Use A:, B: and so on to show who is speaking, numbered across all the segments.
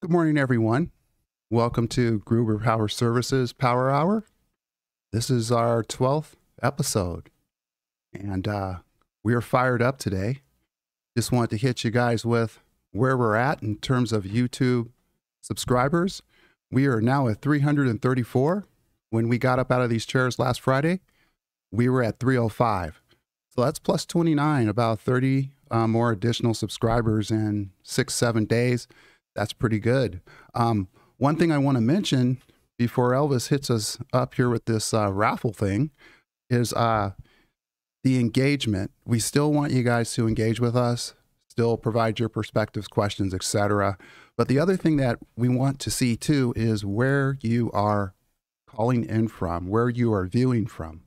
A: Good morning, everyone. Welcome to Gruber Power Services Power Hour. This is our 12th episode, and we are fired up today. Just wanted to hit you guys with where we're at in terms of YouTube subscribers. We are now at 334. When we got up out of these chairs last Friday, we were at 305. So that's plus 29, about 30 more additional subscribers in 6-7 days. That's pretty good. One thing I want to mention before Elvis hits us up here with this raffle thing is the engagement. We still want you guys to engage with us, still provide your perspectives, questions, etc. But the other thing that we want to see too is where you are calling in from, where you are viewing from.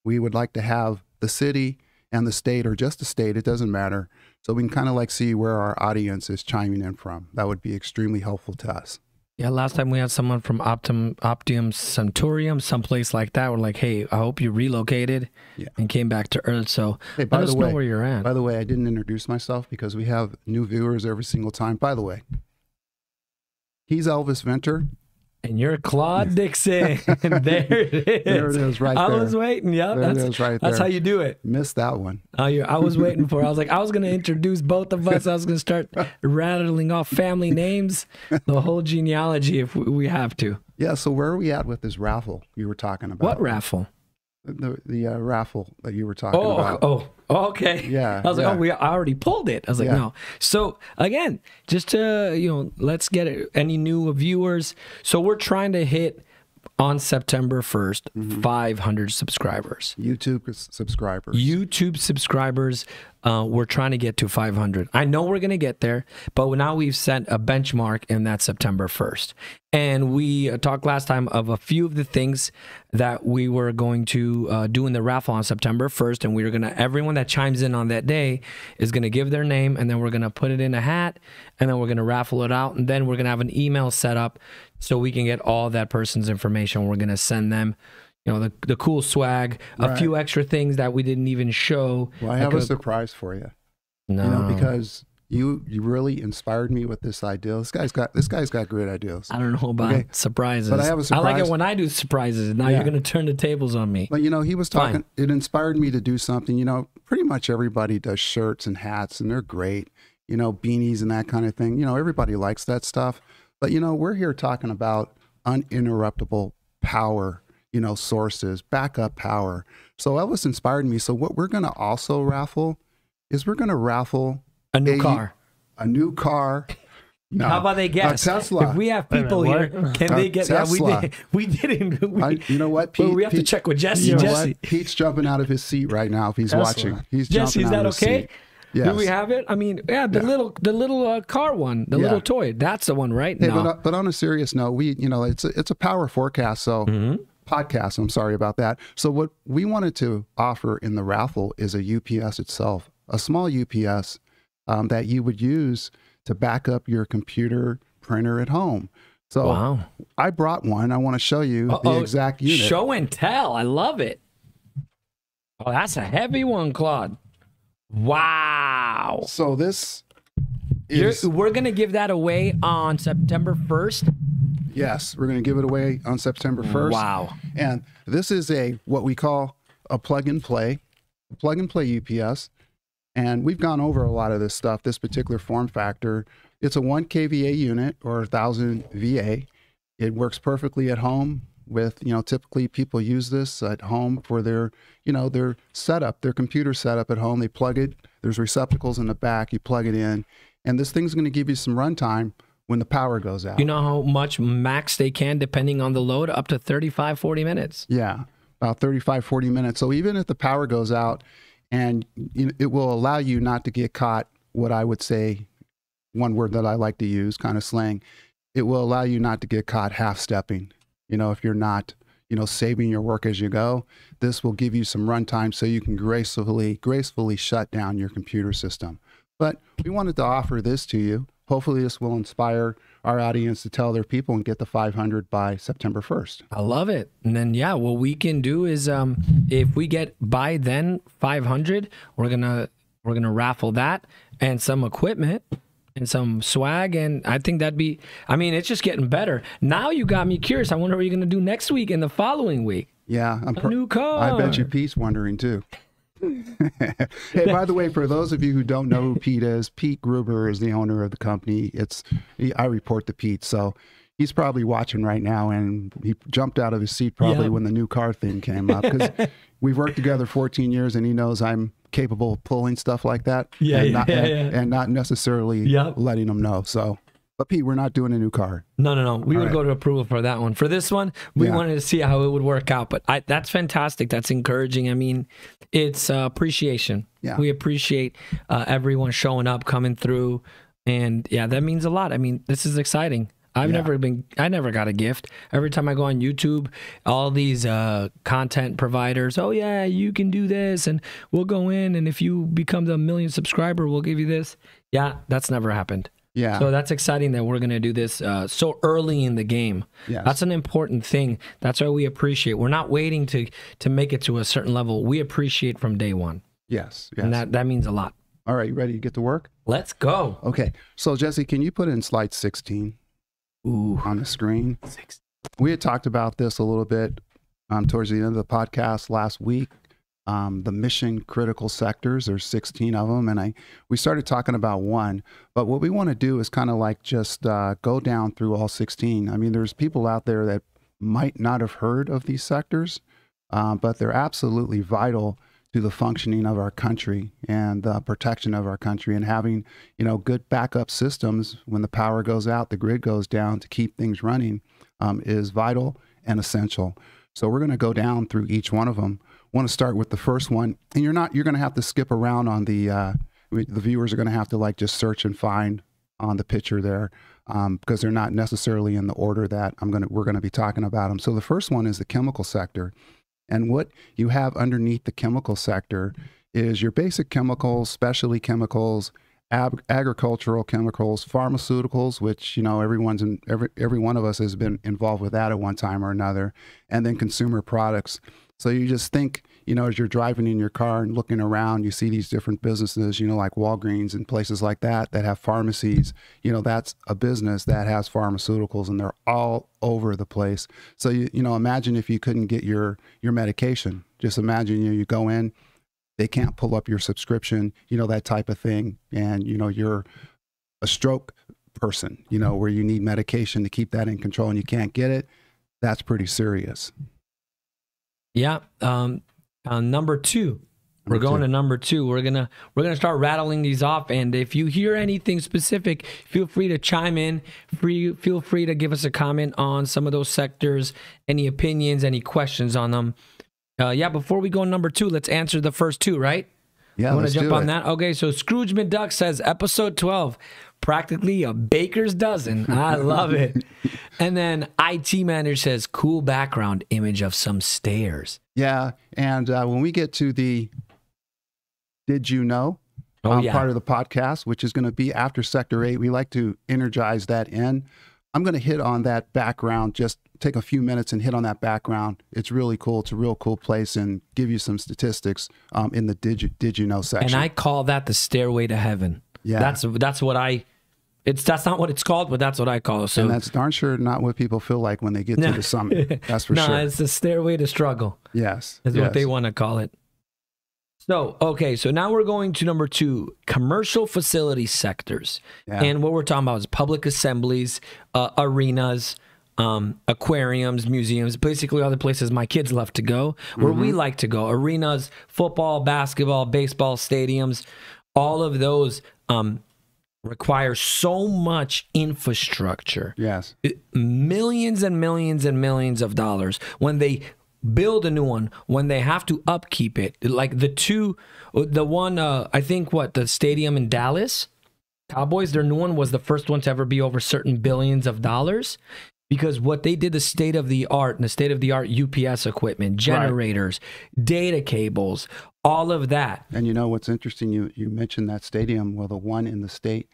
A: We would like to have the city and the state, or just the state, it doesn't matter. So we can kind of like see where our audience is chiming in from. That would be extremely helpful to us.
B: Yeah, last time we had someone from Optium Centurium, someplace like that. We're like, hey, I hope you relocated and came back to Earth. So
A: hey, let us know where you're at. By the way, I didn't introduce myself because we have new viewers every single time. By the way, he's Elvis Venter.
B: And you're Claude Dixon. There it is.
A: There it is, right there.
B: I was waiting. Yeah,
A: there it is, right there.
B: That's how you do it.
A: Missed that one.
B: I was waiting for it. I was like, I was going to introduce both of us. I was going to start rattling off family names, the whole genealogy if we have to.
A: Yeah, so where are we at with this raffle you were talking about?
B: What raffle?
A: The raffle that you were talking about.
B: Oh, okay.
A: Yeah.
B: I was like, I already pulled it. I was like, no. So again, just to, let's get it, any new viewers. So we're trying to hit on September 1st, 500 subscribers.
A: YouTube subscribers.
B: YouTube subscribers. We're trying to get to 500. I know we're going to get there, but now we've set a benchmark in that September 1st. And we talked last time of a few of the things that we were going to do in the raffle on September 1st. And we were going to, everyone that chimes in on that day is going to give their name, and then we're going to put it in a hat, and then we're going to raffle it out. And then we're going to have an email set up so we can get all that person's information. We're going to send them the cool swag, a few extra things that we didn't even show.
A: Well, I have a surprise for you.
B: No,
A: because you really inspired me with this idea. This guy's got great ideas.
B: I don't know about surprises,
A: but I have a surprise.
B: I like it when I do surprises. Now you're going to turn the tables on me.
A: But he was talking. It inspired me to do something. Pretty much everybody does shirts and hats, and they're great. Beanies and that kind of thing. Everybody likes that stuff. But we're here talking about uninterruptible power. Sources, backup power. So Elvis inspired me. So what we're going to also raffle is we're going to raffle
B: a new car.
A: A new car. No,
B: how about they guess?
A: A Tesla.
B: If we have people here, can they get
A: Tesla?
B: We didn't.
A: You know what, Pete?
B: Well, we have to check with Jesse. Jesse.
A: Pete's jumping out of his seat right now if he's watching. He's
B: Jesse,
A: jumping
B: is that
A: out of his
B: okay?
A: seat. Yes.
B: Do we have it? I mean, the little car one, the little toy. That's the one, right?
A: Hey,
B: no.
A: but on a serious note, it's a power forecast. So. Podcast. I'm sorry about that. So what we wanted to offer in the raffle is a UPS itself, a small UPS that you would use to back up your computer printer at home. So I brought one. I want to show you the exact unit.
B: Show and tell. I love it. Oh, that's a heavy one, Claude. Wow.
A: So this is...
B: We're going to give that away on September 1st.
A: Yes, we're going to give it away on September 1st.
B: Wow.
A: And this is what we call a plug-and-play UPS. And we've gone over a lot of this stuff, this particular form factor. It's a 1 kVA unit or 1000 VA. It works perfectly at home with, typically people use this at home for their setup, their computer setup at home. They plug it. There's receptacles in the back. You plug it in. And this thing's going to give you some runtime when the power goes out.
B: You know how much max they can, depending on the load, up to 35, 40 minutes.
A: Yeah, about 35, 40 minutes. So even if the power goes out, and it will allow you not to get caught, what I would say, one word that I like to use, kind of slang, it will allow you not to get caught half-stepping. If you're not, saving your work as you go, this will give you some runtime so you can gracefully shut down your computer system. But we wanted to offer this to you. Hopefully this will inspire our audience to tell their people and get the 500 by September 1st.
B: I love it. And then, what we can do is if we get by then 500, we're gonna raffle that and some equipment. and some swag, and I think that'd be, I mean, it's just getting better. Now you got me curious. I wonder what you're going to do next week and the following week.
A: Yeah.
B: A new car.
A: I bet you Pete's wondering too. Hey, by the way, for those of you who don't know who Pete is, Pete Gruber is the owner of the company. I report to Pete, so he's probably watching right now, and he jumped out of his seat probably when the new car thing came up, because we've worked together 14 years, and he knows I'm capable of pulling stuff like that, and not necessarily letting him know. So, but Pete, we're not doing a new car.
B: No. We would go to approval for that one. For this one, we wanted to see how it would work out. But that's fantastic. That's encouraging. I mean, it's appreciation. Yeah. We appreciate everyone showing up, coming through. And yeah, that means a lot. I mean, this is exciting. I never got a gift. Every time I go on YouTube, all these content providers, oh yeah, you can do this, and we'll go in, and if you become the 1 million subscriber, we'll give you this. Yeah, that's never happened. Yeah. So that's exciting that we're going to do this so early in the game. Yes. That's an important thing. That's why we appreciate. We're not waiting to make it to a certain level. We appreciate from day one.
A: Yes.
B: And that means a lot.
A: All right, you ready to get to work?
B: Let's go.
A: Okay. So Jesse, can you put in slide 16? On the screen. We had talked about this a little bit towards the end of the podcast last week. The mission critical sectors, there's 16 of them, and we started talking about one, but what we want to do is kind of like just go down through all 16. I mean, there's people out there that might not have heard of these sectors, but they're absolutely vital to the functioning of our country and the protection of our country, and having, good backup systems when the power goes out, the grid goes down, to keep things running is vital and essential. So we're going to go down through each one of them. Want to start with the first one, and you're going to have to skip around on the viewers are going to have to like just search and find on the picture there, because they're not necessarily in the order that we're going to be talking about them. So the first one is the chemical sector. And what you have underneath the chemical sector is your basic chemicals, specialty chemicals, agricultural chemicals, pharmaceuticals, which, every one of us has been involved with that at one time or another, and then consumer products. So you just think, as you're driving in your car and looking around, you see these different businesses, like Walgreens and places like that have pharmacies. That's a business that has pharmaceuticals, and they're all over the place. So, imagine if you couldn't get your medication. Just imagine, you go in, they can't pull up your subscription, that type of thing. And, you're a stroke person, where you need medication to keep that in control and you can't get it. That's pretty serious.
B: Yeah. Number two. We're going to number two. We're gonna start rattling these off, and if you hear anything specific, feel free to chime in. Feel free to give us a comment on some of those sectors, any opinions, any questions on them. Before we go on number two, let's answer the first two, right?
A: Yeah,
B: let's jump on that. Okay, so Scrooge McDuck says episode 12, practically a baker's dozen. I love it. And then IT Manager says cool background image of some stairs.
A: Yeah, and when we get to the Did You Know part of the podcast, which is going to be after Sector 8, we like to energize that in. I'm going to hit on that background, just take a few minutes and hit on that background. It's really cool. It's a real cool place, and give you some statistics in the Did You Know section.
B: And I call that the stairway to heaven. Yeah. That's not what it's called, but that's what I call it. So,
A: and that's darn sure not what people feel like when they get to the summit. That's for sure.
B: No, it's the stairway to struggle.
A: Yes.
B: That's what they want to call it. So, okay, so now we're going to number two, commercial facility sectors. Yeah. And what we're talking about is public assemblies, arenas, aquariums, museums, basically all the places my kids love to go, where we like to go. Arenas, football, basketball, baseball, stadiums, all of those require so much infrastructure. Yes. Millions and millions and millions of dollars. When they build a new one, when they have to upkeep it, like the one, I think the stadium in Dallas, Cowboys, their new one was the first one to ever be over certain billions of dollars, because what they did, the state of the art UPS equipment, generators, data cables, all of that.
A: And what's interesting, you mentioned that stadium, well, the one in the state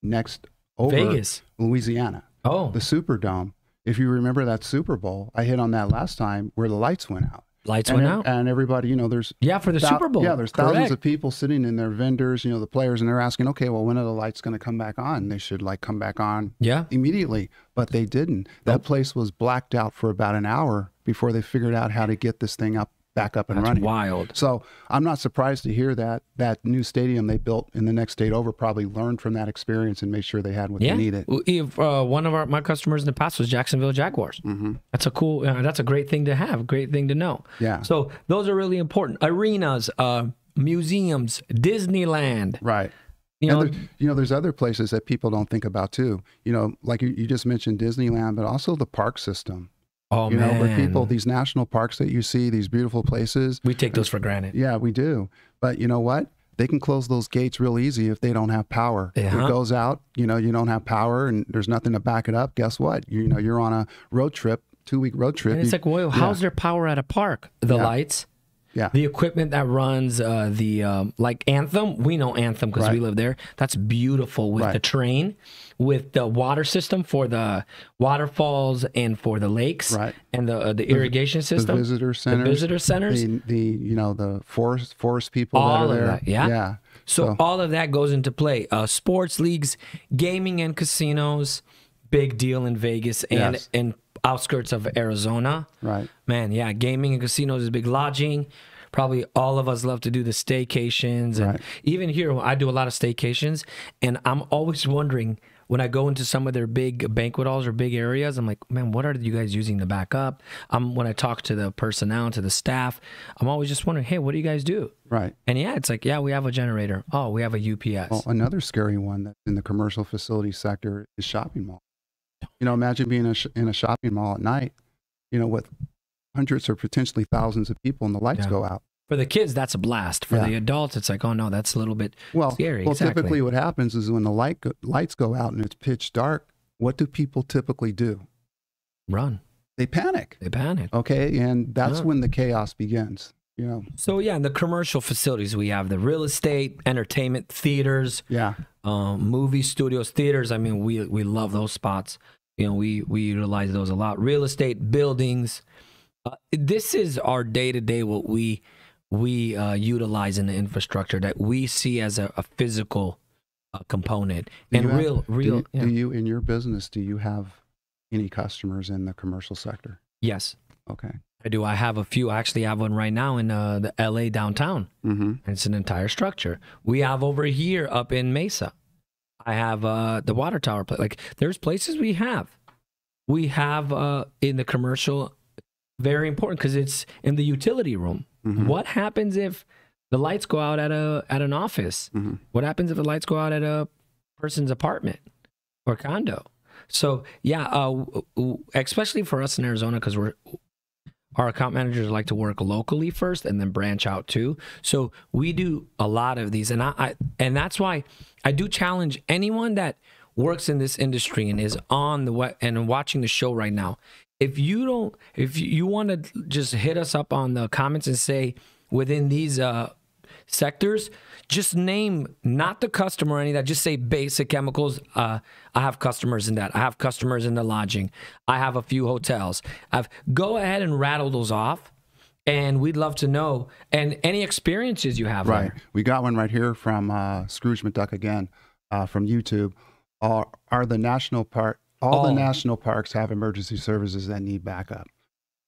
A: next over
B: Vegas,
A: Louisiana. Oh, the Superdome. If you remember that Super Bowl, I hit on that last time, where the lights went out.
B: Lights went out.
A: And everybody, you know, there's
B: for the Super Bowl.
A: Yeah, there's thousands of people sitting in their vendors, you know, the players, and they're asking, okay, well, when are the lights going to come back on? They should like come back on immediately, but they didn't. That place was blacked out for about an hour before they figured out how to get this thing back up and running.
B: That's wild.
A: So I'm not surprised to hear that new stadium they built in the next state over probably learned from that experience and made sure they had what they needed.
B: If, one of my customers in the past was Jacksonville Jaguars. That's a cool, that's a great thing to have, great thing to know.
A: Yeah.
B: So those are really important. Arenas, museums, Disneyland.
A: Right.
B: You know,
A: there's other places that people don't think about too. You know, like you just mentioned Disneyland, but also the park system.
B: Oh,
A: you
B: man.
A: know, but people, these national parks that you see, these beautiful places.
B: We take those for granted.
A: Yeah, we do. But you know what? They can close those gates real easy if they don't have power. If it goes out, you know, you don't have power and there's nothing to back it up. Guess what? You know, you're on a road trip, 2-week road trip.
B: And it's like, well, how's there power at a park? The lights.
A: Yeah.
B: The equipment that runs like Anthem, we know Anthem because we live there. That's beautiful with the train, with the water system for the waterfalls and for the lakes, and the irrigation system,
A: the visitor centers, the forest people
B: all
A: that are
B: of
A: there.
B: that, So all of that goes into play. Sports leagues, gaming and casinos, big deal in Vegas and outskirts of Arizona.
A: Right.
B: Man, gaming and casinos is big. Lodging. Probably all of us love to do the staycations. And even here, I do a lot of staycations. And I'm always wondering, when I go into some of their big banquet halls or big areas, I'm like, man, what are you guys using to back up? When I talk to the personnel, to the staff, I'm always just wondering, hey, what do you guys do?
A: Right.
B: And it's like, we have a generator. Oh, we have a UPS.
A: Well, another scary one that's in the commercial facility sector is shopping mall. You know, imagine being in a shopping mall at night, you know, with hundreds or potentially thousands of people and the lights go out.
B: For the kids, that's a blast. For the adults, it's like, oh no, that's a little bit scary.
A: Well, typically what happens is when the lights go out and it's pitch dark, what do people typically do?
B: Run.
A: They panic. Okay, and that's when the chaos begins. You know.
B: So in the commercial facilities, we have the real estate, entertainment, theaters, movie studios, theaters. I mean, we love those spots. You know, we utilize those a lot. Real estate, buildings. This is our day-to-day what we utilize in the infrastructure that we see as a physical component. Do
A: you in your business, do you have any customers in the commercial sector?
B: Yes.
A: Okay.
B: I do. I have a few. I actually have one right now in the LA downtown. And it's an entire structure. We have over here up in Mesa. I have the water tower. Like there's places we have in the commercial. Very important because it's in the utility room. What happens if the lights go out at an office? What happens if the lights go out at a person's apartment or condo? So especially for us in Arizona, because our account managers like to work locally first and then branch out too. So we do a lot of these, and and that's why I do challenge anyone that works in this industry and is on the web and watching the show right now. If you want to just hit us up on the comments and say within these sectors, just name not the customer or any of that. Just say basic chemicals. I have customers in that. I have customers in the lodging. I have a few hotels. Go ahead and rattle those off, and we'd love to know and any experiences you have.
A: Right. We got one right here from Scrooge McDuck again from YouTube. Are the national park? All the national parks have emergency services that need backup.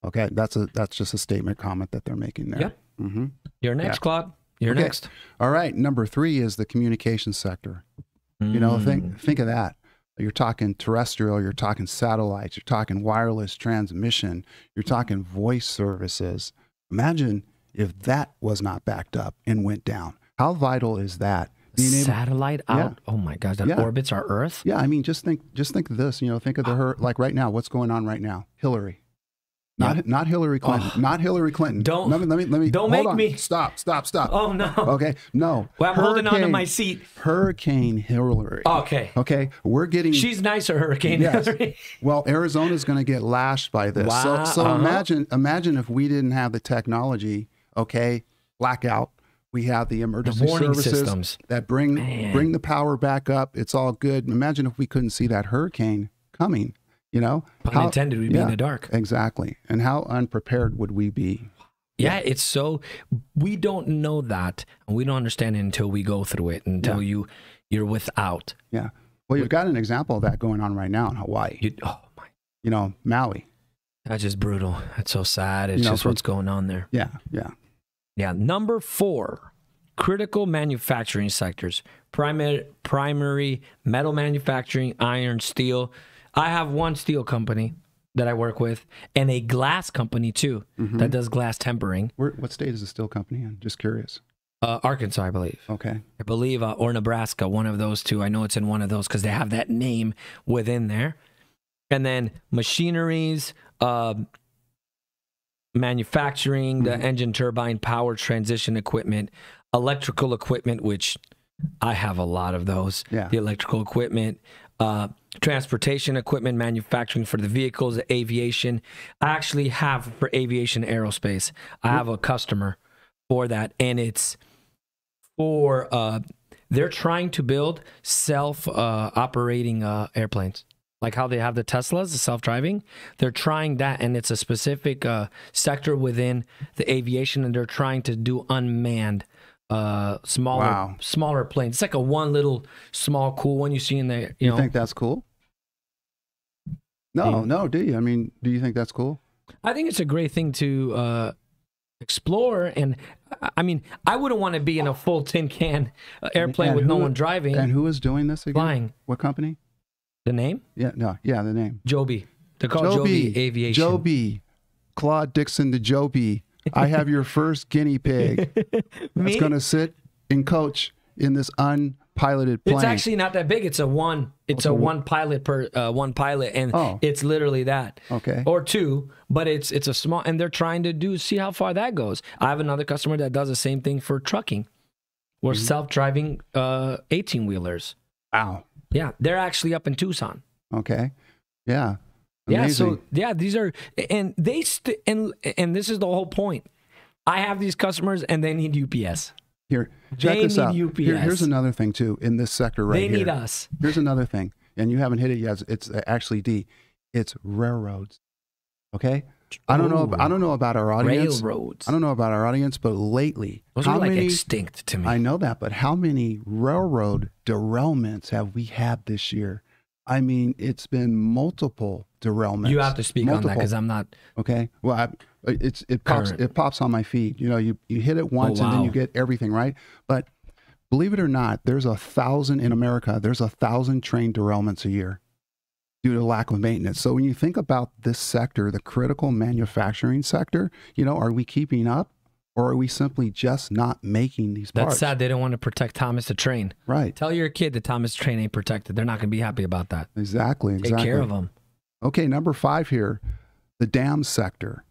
A: Okay, that's just a statement comment that they're making there.
B: Yep. You're next, Claude. You're next.
A: All right. Number 3 is the communications sector. You know, think of that. You're talking terrestrial. You're talking satellites. You're talking wireless transmission. You're talking voice services. Imagine if that was not backed up and went down. How vital is that?
B: Satellite out. Oh my gosh, that orbits our Earth.
A: Yeah, I mean, just think of this. You know, think of like right now. What's going on right now? Hillary, not Hillary Clinton, not Hillary Clinton.
B: Don't
A: let me.
B: Don't make me
A: stop.
B: Oh no.
A: Okay, no.
B: Well, I'm holding on to my seat.
A: Hurricane Hillary.
B: Okay.
A: We're getting.
B: She's nicer, Hurricane Hillary.
A: Well, Arizona's going to get lashed by this.
B: Wow.
A: So imagine if we didn't have the technology. Okay, blackout. We have the emergency services
B: systems
A: that bring the power back up. It's all good. Imagine if we couldn't see that hurricane coming, you know?
B: Pun intended, we'd be in the dark.
A: Exactly. And how unprepared would we be?
B: Yeah, it's so, we don't know that, and we don't understand it until we go through it, until you're without.
A: Yeah. Well, you've got an example of that going on right now in Hawaii.
B: Oh my.
A: You know, Maui.
B: That's just brutal. That's so sad. It's just what's going on there.
A: Yeah, yeah.
B: Yeah. Number 4, critical manufacturing sectors. Primary metal manufacturing, iron, steel. I have one steel company that I work with, and a glass company too that does glass tempering.
A: What state is the steel company in? Just curious.
B: Arkansas, I believe.
A: Okay.
B: I believe, or Nebraska, one of those two. I know it's in one of those because they have that name within there. And then machineries, manufacturing, the engine, turbine, power transition equipment, electrical equipment, which I have a lot of those.
A: Yeah.
B: The electrical equipment, transportation equipment, manufacturing for the vehicles, the aviation. I actually have for aviation aerospace. I have a customer for that, and it's for they're trying to build self-operating airplanes. Like how they have the Teslas, the self-driving. They're trying that, and it's a specific sector within the aviation, and they're trying to do unmanned, smaller planes. It's like a one little small cool one you see in there. You know?
A: Think that's cool? No, do you? I mean, do you think that's cool?
B: I think it's a great thing to explore, and I mean, I wouldn't want to be in a full tin can airplane with no one driving.
A: And who is doing this again?
B: Flying.
A: What company?
B: The name?
A: Yeah, the name.
B: Joby. They're called Joby Aviation.
A: Joby. Claude Dixon to Joby. I have your first guinea pig. That's going to sit and coach in this unpiloted plane.
B: It's actually not that big. It's a one. It's a one pilot per one pilot, and it's literally that.
A: Okay.
B: Or two, but it's a small, and they're trying to see how far that goes. I have another customer that does the same thing for trucking. We're self-driving 18-wheelers.
A: Wow.
B: Yeah, they're actually up in Tucson.
A: Okay. Yeah.
B: Amazing. Yeah, so these are, and they and this is the whole point. I have these customers, and they need UPS.
A: Here, check this out.
B: UPS.
A: Here's another thing too in this sector right here.
B: They need us.
A: Here's another thing, and you haven't hit it yet. It's actually D. It's railroads. Okay. I don't know about our audience.
B: Railroads.
A: I don't know about our audience, but lately,
B: those are like extinct to me.
A: I know that, but how many railroad derailments have we had this year? I mean, it's been multiple derailments.
B: You have to speak on that because I'm not.
A: Okay. Well, it pops on my feed. You know, you hit it once and then you get everything right. But believe it or not, there's 1,000 in America. There's 1,000 train derailments a year due to lack of maintenance. So when you think about this sector, the critical manufacturing sector, you know, are we keeping up? Or are we simply just not making these parts?
B: That's sad. They don't want to protect Thomas the Train.
A: Right.
B: Tell your kid that Thomas the Train ain't protected. They're not going to be happy about that.
A: Exactly.
B: Take care of them.
A: Okay, number 5 here, the dam sector.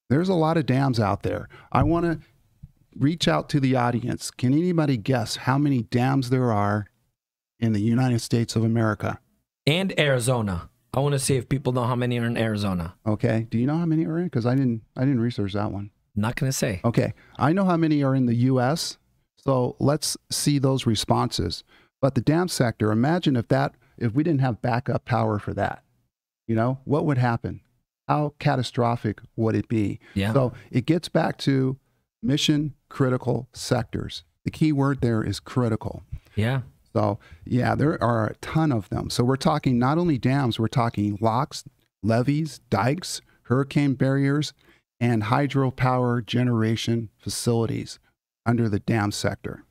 A: There's a lot of dams out there. I want to reach out to the audience. Can anybody guess how many dams there are in the United States of America?
B: And Arizona. I want to see if people know how many are in Arizona.
A: Okay. Do you know how many are in? Because I didn't research that one.
B: Not going to say.
A: Okay. I know how many are in the U.S., so let's see those responses. But the dam sector, imagine if we didn't have backup power for that, you know, what would happen? How catastrophic would it be?
B: Yeah.
A: So it gets back to mission critical sectors. The key word there is critical.
B: Yeah.
A: So, yeah, there are a ton of them. So we're talking not only dams, we're talking locks, levees, dikes, hurricane barriers, and hydropower generation facilities under the dam sector.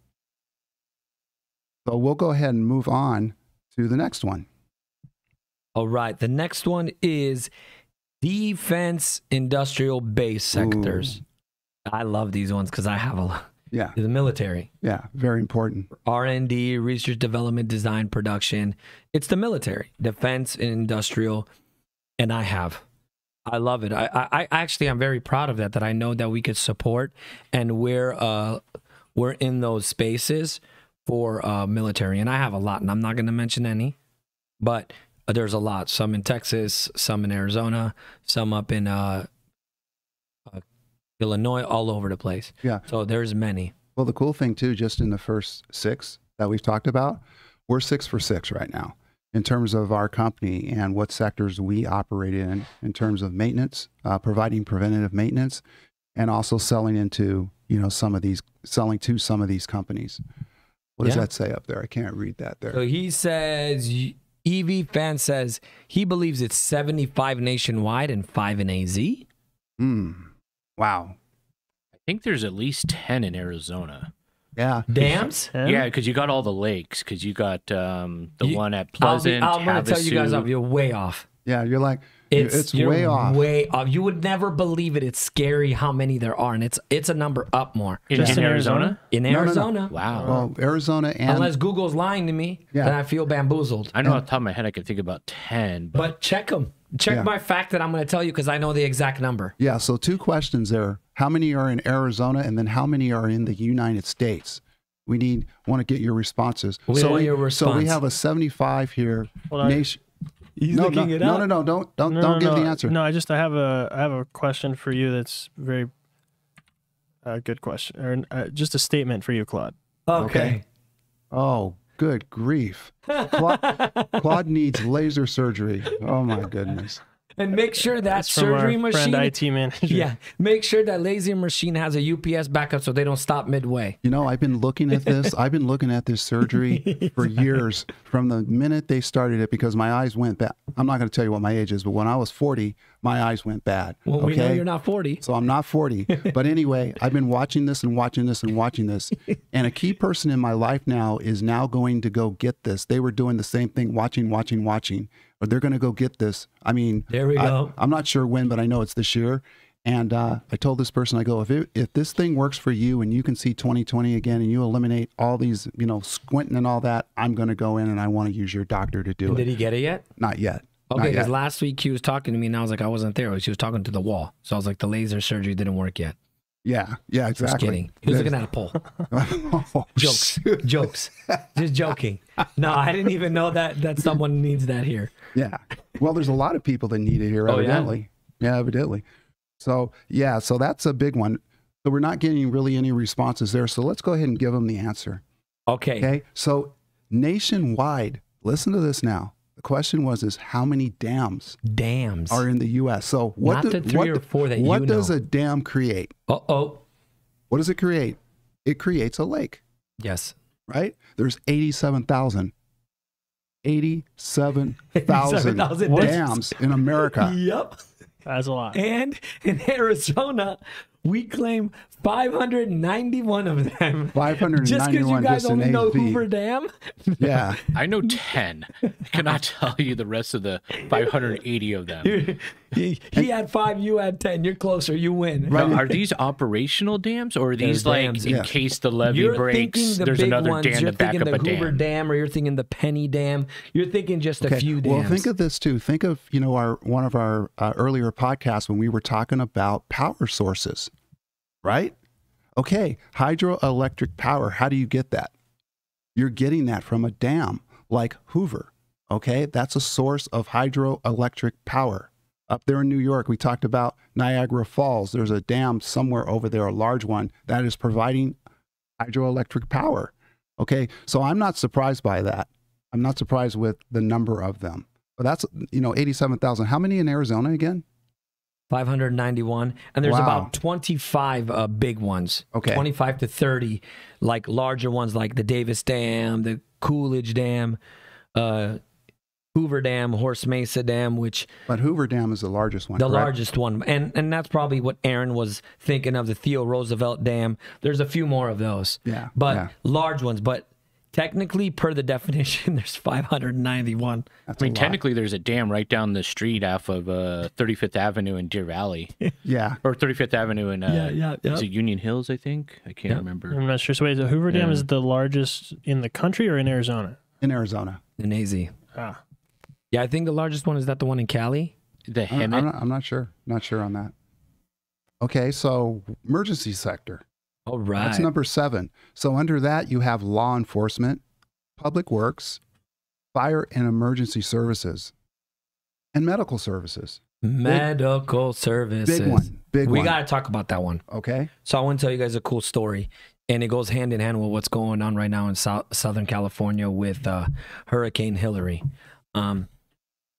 A: So we'll go ahead and move on to the next one.
B: All right. The next one is defense industrial base sectors. Ooh. I love these ones because I have a lot.
A: Yeah.
B: The military.
A: Yeah, very important.
B: R&D, research, development, design, production. It's the military, defense and industrial, and I love it. I actually I'm very proud of that I know that we could support, and we're in those spaces for military, and I have a lot, and I'm not going to mention any, but there's a lot. Some in Texas, some in Arizona, some up in Illinois, all over the place.
A: Yeah.
B: So there's many.
A: Well, the cool thing too, just in the first 6 that we've talked about, we're 6 for 6 right now in terms of our company and what sectors we operate in terms of maintenance, providing preventative maintenance, and also selling into, selling to some of these companies. What does that say up there? I can't read that there.
B: So he says, EV Fan says he believes it's 75 nationwide and 5 in AZ.
A: Wow.
C: I think there's at least 10 in Arizona.
A: Yeah.
B: Dams?
C: Yeah, because you got all the lakes. Because you got the one at Pleasant,
B: I'm going to tell you guys
C: Havasu.
B: off. You're way off.
A: Yeah, you're like,
B: You're
A: way off.
B: Way off. You would never believe it. It's scary how many there are, and it's a number up more.
C: In Arizona?
B: In Arizona.
A: No.
C: Wow.
A: Well, Arizona and...
B: Unless Google's lying to me, then I feel bamboozled.
C: I know off the top of my head I can think about 10.
B: But check them. Check my fact that I'm going to tell you because I know the exact number.
A: Yeah, so 2 questions there. How many are in Arizona, and then how many are in the United States? Want to get your responses.
B: So
A: we have a 75 here. Nation.
B: He's looking it up.
A: No, don't give the answer.
D: No, I have a question for you that's very good question, or just a statement for you, Claude.
B: Okay.
A: Oh, good grief. Claude needs laser surgery. Oh my goodness.
B: And make sure that
D: That's from
B: surgery
D: our
B: machine.
D: friend IT manager.
B: Yeah, make sure that laser machine has a UPS backup so they don't stop midway.
A: I've been looking at this. I've been looking at this surgery for years, from the minute they started it, because my eyes went bad. I'm not going to tell you what my age is, but when I was 40, my eyes went bad.
B: Well, we know you're not 40.
A: So I'm not 40. But anyway, I've been watching this and watching this and watching this. And a key person in my life now is now going to go get this. They were doing the same thing, watching. But they're going to go get this. I mean,
B: there we go.
A: I'm not sure when, but I know it's this year. And I told this person, I go, if this thing works for you and you can see 20/20 again and you eliminate all these, squinting and all that, I'm going to go in and I want to use your doctor to do it.
B: Did he get it yet?
A: Not yet.
B: Okay, because last week he was talking to me and I was like, I wasn't there. She was talking to the wall. So I was like, the laser surgery didn't work yet.
A: Yeah, exactly.
B: Just kidding. He was looking at a pole. Jokes. Just joking. No, I didn't even know that someone needs that here.
A: Yeah. Well, there's a lot of people that need it here, evidently. Yeah, evidently. So, so that's a big one. So we're not getting really any responses there. So let's go ahead and give them the answer.
B: Okay.
A: So nationwide, listen to this now. The question is how many dams are in the U.S.? So what does a dam create?
B: What
A: does it create? It creates a lake.
B: Yes.
A: Right? There's 87,000 dams in America.
B: Yep.
D: That's a lot.
B: And in Arizona, we claim 591 of them.
A: 591
B: just because you guys only know
A: AV.
B: Hoover Dam?
A: Yeah.
C: I know 10. I cannot tell you the rest of the 580 of them.
B: He had 5, you had 10. You're closer. You win.
C: Right. Now, are these operational dams, or are these
B: dams,
C: in case the levee
B: you're
C: breaks,
B: thinking
C: there's
B: big
C: another
B: ones.
C: dam
B: You're
C: to back
B: thinking
C: up a
B: the Hoover Dam, or you're thinking the Penny Dam. You're thinking just a few dams.
A: Well, think of this too. Think of, one of our earlier podcasts when we were talking about power sources, right? Okay, hydroelectric power, how do you get that? You're getting that from a dam like Hoover, okay? That's a source of hydroelectric power. Up there in New York, we talked about Niagara Falls. There's a dam somewhere over there, a large one, that is providing hydroelectric power, okay? So I'm not surprised by that. I'm not surprised with the number of them. But that's, 87,000. How many in Arizona again?
B: 591, and there's about 25 big ones.
A: Okay.
B: 25 to 30, like larger ones like the Davis Dam, the Coolidge Dam, Hoover Dam, Horse Mesa Dam,
A: But Hoover Dam is the largest one,
B: the
A: correct?
B: largest one. And that's probably what Aaron was thinking of, the Theo Roosevelt Dam. There's a few more of those.
A: Yeah.
B: But large ones. But technically, per the definition, there's 591.
C: Technically, there's a dam right down the street off of 35th Avenue in Deer Valley.
A: Yeah.
C: Or 35th Avenue in is it Union Hills, I think? I can't remember.
D: I'm not sure. So wait, the Hoover Dam is the largest in the country or in Arizona?
A: In Arizona.
B: In AZ.
D: Ah.
B: Yeah, I think the largest one is that the one in Cali.
C: The Hemet?
A: I'm not sure. Not sure on that. Okay, so emergency sector.
B: All right.
A: That's number 7. So under that, you have law enforcement, public works, fire and emergency services, and medical services.
B: Medical services.
A: Big one.
B: We got to talk about that one.
A: Okay.
B: So I want to tell you guys a cool story. And it goes hand in hand with what's going on right now in Southern California with Hurricane Hillary. So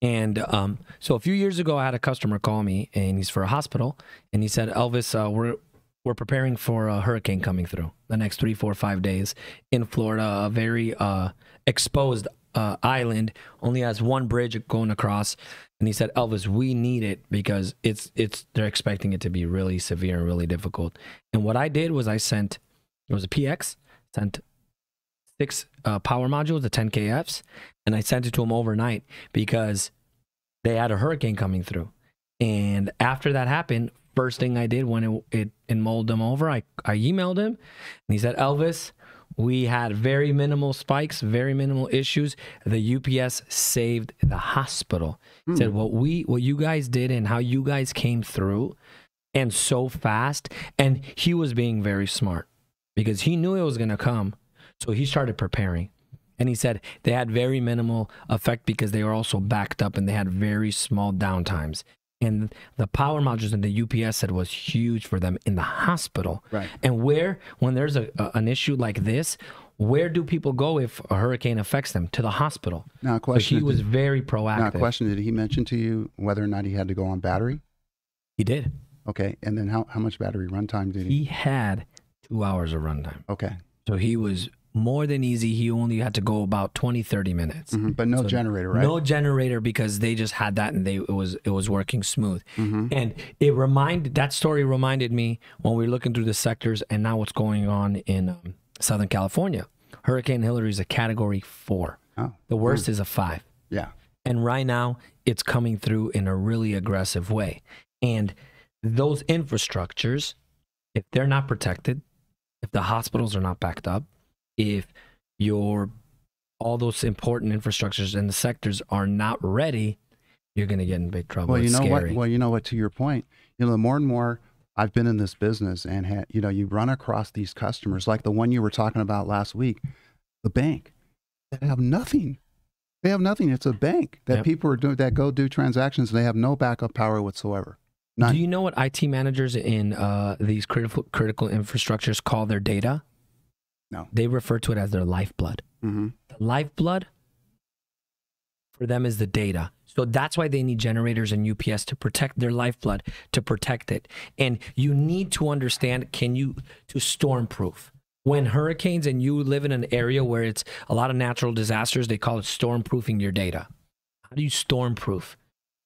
B: a few years ago, I had a customer call me, and he's for a hospital. And he said, Elvis, we're preparing for a hurricane coming through the next 3, 4, 5 days in Florida. A very exposed island, only has one bridge going across. And he said, Elvis, we need it because they're expecting it to be really severe and really difficult. And what I did was it was a PX, sent 6 power modules, the 10 KFs, and I sent it to them overnight because they had a hurricane coming through. And after that happened, first thing I did when it mulled them over, I emailed him, and he said, Elvis, we had very minimal spikes, very minimal issues. The UPS saved the hospital. He said, what you guys did and how you guys came through and so fast. And he was being very smart because he knew it was going to come. So he started preparing. And he said they had very minimal effect because they were also backed up and they had very small downtimes. And the power modules and the UPS said was huge for them in the hospital.
A: Right.
B: And when there's an issue like this, where do people go if a hurricane affects them? To the hospital.
A: Now, a question.
B: So he was very proactive.
A: Now, a question, did he mention to you whether or not he had to go on battery?
B: He did.
A: Okay. And then how much battery runtime did he?
B: He had 2 hours of runtime.
A: Okay.
B: So he was more than easy. He only had to go about 20, 30 minutes.
A: But no generator, right?
B: No generator because they just had that and it was working smooth.
A: Mm-hmm.
B: And that story reminded me when we were looking through the sectors and now what's going on in Southern California. Hurricane Hillary is a category 4.
A: Oh.
B: The worst is a 5.
A: Yeah.
B: And right now it's coming through in a really aggressive way. And those infrastructures, if they're not protected, if the hospitals are not backed up, if all those important infrastructures and the sectors are not ready, you're going to get in big trouble.
A: Well,
B: it's scary.
A: Well, you know what? To your point, the more and more I've been in this business, and you run across these customers like the one you were talking about last week, the bank that have nothing. They have nothing. It's a bank that people are doing that go do transactions, and they have no backup power whatsoever. None.
B: Do you know what IT managers in these critical infrastructures call their data?
A: No.
B: They refer to it as their lifeblood.
A: Mm-hmm.
B: The lifeblood for them is the data. So that's why they need generators and UPS to protect their lifeblood, to protect it. And you need to understand, to stormproof. When hurricanes and you live in an area where it's a lot of natural disasters, they call it stormproofing your data. How do you stormproof?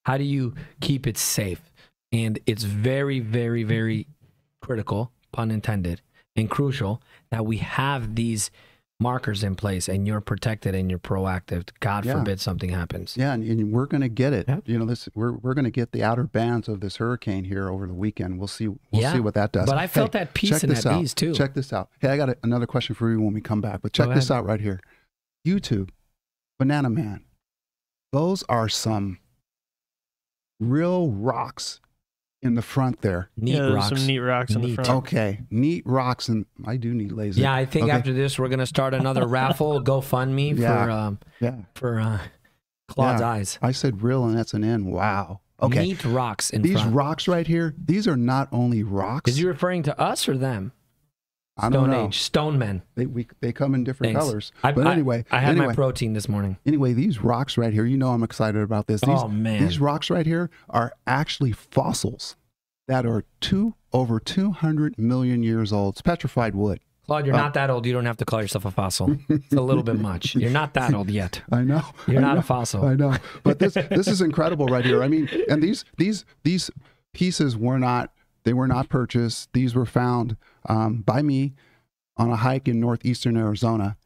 B: How do you keep it safe? And it's very, very, very critical, pun intended, and crucial that we have these markers in place and you're protected and you're proactive. God forbid something happens.
A: Yeah, and we're going to get it.
B: Yep.
A: We're going to get the outer bands of this hurricane here over the weekend. We'll see what that does.
B: But I felt that peace in that breeze too.
A: Check this out. Hey, I got another question for you when we come back. But check this out right here. YouTube, Banana Man. Those are some real rocks in the front there.
D: There's some neat rocks in the front.
A: Okay, neat rocks, and I do need Lasik.
B: Yeah, I think after this we're gonna start another raffle GoFundMe for Claude's eyes.
A: I said real, and that's an N. Wow. Okay.
B: Neat rocks in
A: these
B: front.
A: These rocks right here. These are not only rocks.
B: Is you referring to us or them?
A: I don't know.
B: Stone Age, stone men.
A: They come in different colors. But
B: anyway, I had my protein this morning.
A: Anyway, these rocks right here, I'm excited about this. These rocks right here are actually fossils that are over 200 million years old. It's petrified wood.
B: Claude, you're not that old. You don't have to call yourself a fossil. It's a little bit much. You're not that old yet.
A: I know.
B: You're not a fossil.
A: I know. But this is incredible right here. I mean, and these pieces were not purchased. These were found by me on a hike in northeastern Arizona.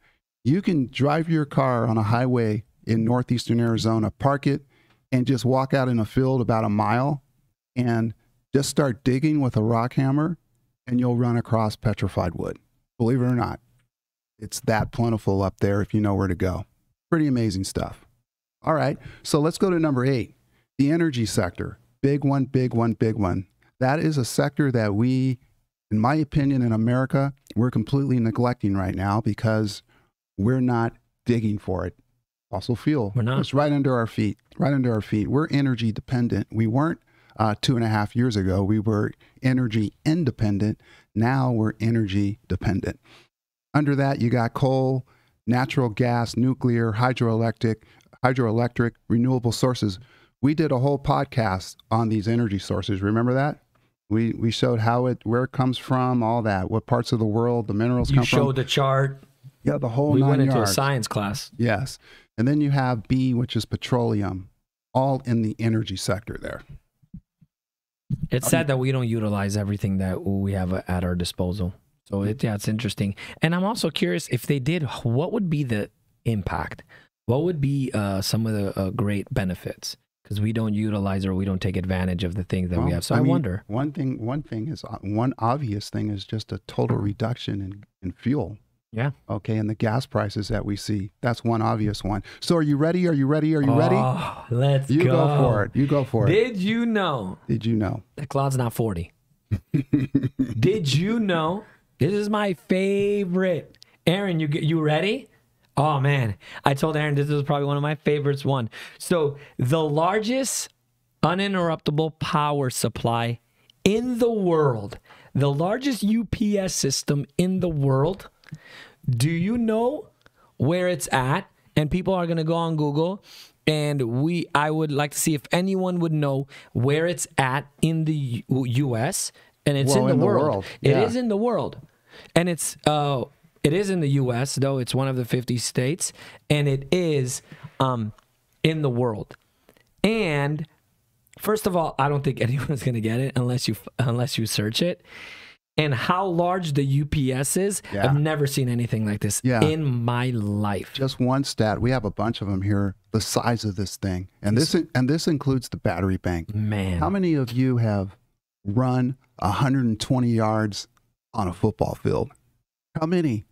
A: You can drive your car on a highway in northeastern Arizona, park it, and just walk out in a field about a mile and just start digging with a rock hammer, and you'll run across petrified wood. Believe it or not, it's that plentiful up there if you know where to go. Pretty amazing stuff. All right, so let's go to number 8, the energy sector. Big one, big one, big one. That is a sector that we, in my opinion, in America, we're completely neglecting right now because we're not digging for it. Fossil fuel.
B: We're not.
A: It's right under our feet. Right under our feet. We're energy dependent. We weren't 2.5 years ago. We were energy independent. Now we're energy dependent. Under that, you got coal, natural gas, nuclear, hydroelectric, renewable sources. We did a whole podcast on these energy sources. Remember that? We showed where it comes from, all that, what parts of the world the minerals come from.
B: You showed the chart.
A: Yeah, the whole
B: We
A: 9
B: went into
A: yards.
B: a science class.
A: Yes. And then you have B, which is petroleum, all in the energy sector there.
B: It's sad that we don't utilize everything that we have at our disposal. So it's interesting. And I'm also curious, if they did, what would be the impact? What would be some of the great benefits? Because we don't utilize or we don't take advantage of the things that we have. So I mean, wonder.
A: One obvious thing is just a total reduction in fuel.
B: Yeah.
A: Okay. And the gas prices that we see. That's one obvious one. So are you ready? Are you ready? Are you ready?
B: Let's go.
A: You go for it. You go for it.
B: Did you know?
A: Did you know?
B: That Claude's not 40. Did you know? This is my favorite. Aaron, you ready? Oh, man. I told Aaron this is probably one of my favorites. So the largest uninterruptible power supply in the world, the largest UPS system in the world, do you know where it's at? And people are going to go on Google, and I would like to see if anyone would know where it's at in the U.S., and it's in the world.
A: Yeah.
B: It is in the world. And it is in the U.S., though. It's one of the 50 states, and it is in the world. And first of all, I don't think anyone's going to get it unless you search it. And how large the UPS is,
A: yeah.
B: I've never seen anything like this in my life.
A: Just one stat. We have a bunch of them here. The size of this thing, and this includes the battery bank.
B: Man,
A: how many of you have run 120 yards on a football field? How many?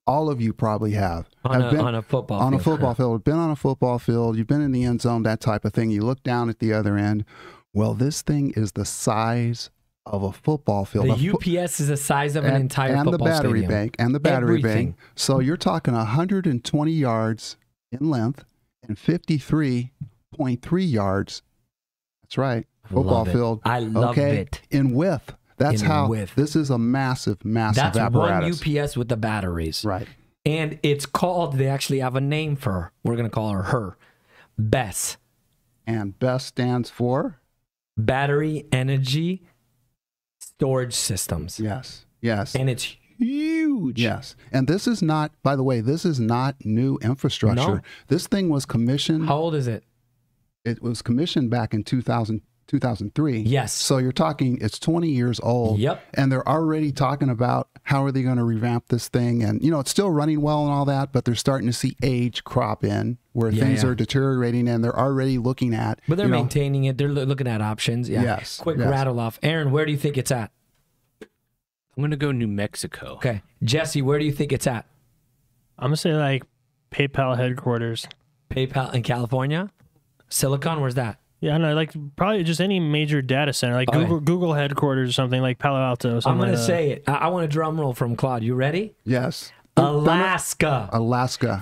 A: All of you probably have.
B: On a football field.
A: On a football field. Been on a football field. You've been in the end zone, that type of thing. You look down at the other end. Well, this thing is the size of a football field.
B: The UPS is the size of an entire football stadium.
A: And the battery bank. So you're talking 120 yards in length and 53.3 yards. That's right. Football field.
B: I love it.
A: In width. That's this is a massive
B: That's
A: apparatus.
B: One UPS with the batteries.
A: Right.
B: And it's called, they actually have a name for her. We're going to call her BESS.
A: And BESS stands for?
B: Battery Energy Storage Systems.
A: Yes. Yes.
B: And it's huge.
A: Yes. And this is not, by the way, this is not new infrastructure.
B: No.
A: This thing was commissioned.
B: How old is it?
A: It was commissioned back in 2003.
B: Yes.
A: So you're talking, it's 20 years old.
B: Yep.
A: And they're already talking about how are they going to revamp this thing. And, you know, it's still running well and all that, but they're starting to see age crop in where things are deteriorating, and they're already looking at.
B: But they're maintaining it. They're looking at options. Yeah.
A: Yes.
B: Quick rattle off. Aaron, where do you think it's at?
C: I'm going to go New Mexico.
B: Okay. Jesse, where do you think it's at?
D: I'm going to say like PayPal headquarters.
B: PayPal in California? Silicon, where's that?
D: Yeah, no, like probably just any major data center, like Google headquarters or something, like Palo Alto.
B: I'm going to say it. I want a drum roll from Claude. You ready?
A: Yes.
B: Alaska.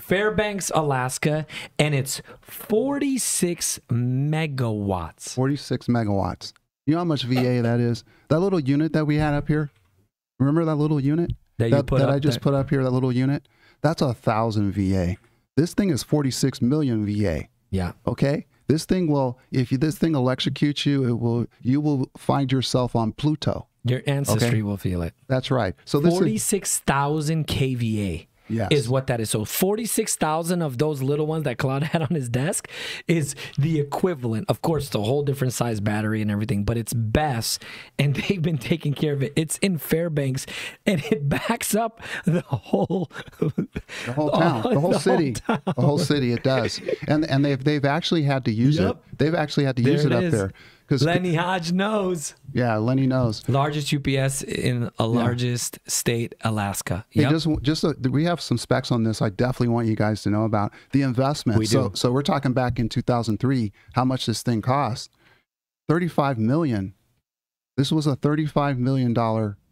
A: Fairbanks,
B: Alaska. And it's 46 megawatts.
A: 46 megawatts. You know how much VA that is? That little unit that we had up here? Remember that little unit?
B: That
A: I just put up here, that little unit? That's 1,000 VA. This thing is 46 million VA.
B: Yeah.
A: Okay? This thing will, this thing electrocutes you, you will find yourself on Pluto.
B: Your ancestry will feel it.
A: That's right. So this
B: 46,000 kVA is what that is. So 46,000 of those little ones that Claude had on his desk is the equivalent. Of course, it's a whole different size battery and everything, but it's BESS, and they've been taking care of it. It's in Fairbanks, and it backs up the whole
A: town, the whole city. The whole city, it does. And they've actually had to use it. They've actually had to use it up there.
B: Lenny Hodge knows.
A: Yeah, Lenny knows.
B: Largest UPS in a largest state, Alaska.
A: Hey, we have some specs on this. I definitely want you guys to know about the investment.
B: We do.
A: So we're talking back in 2003, how much this thing cost? $35 million. This was a $35 million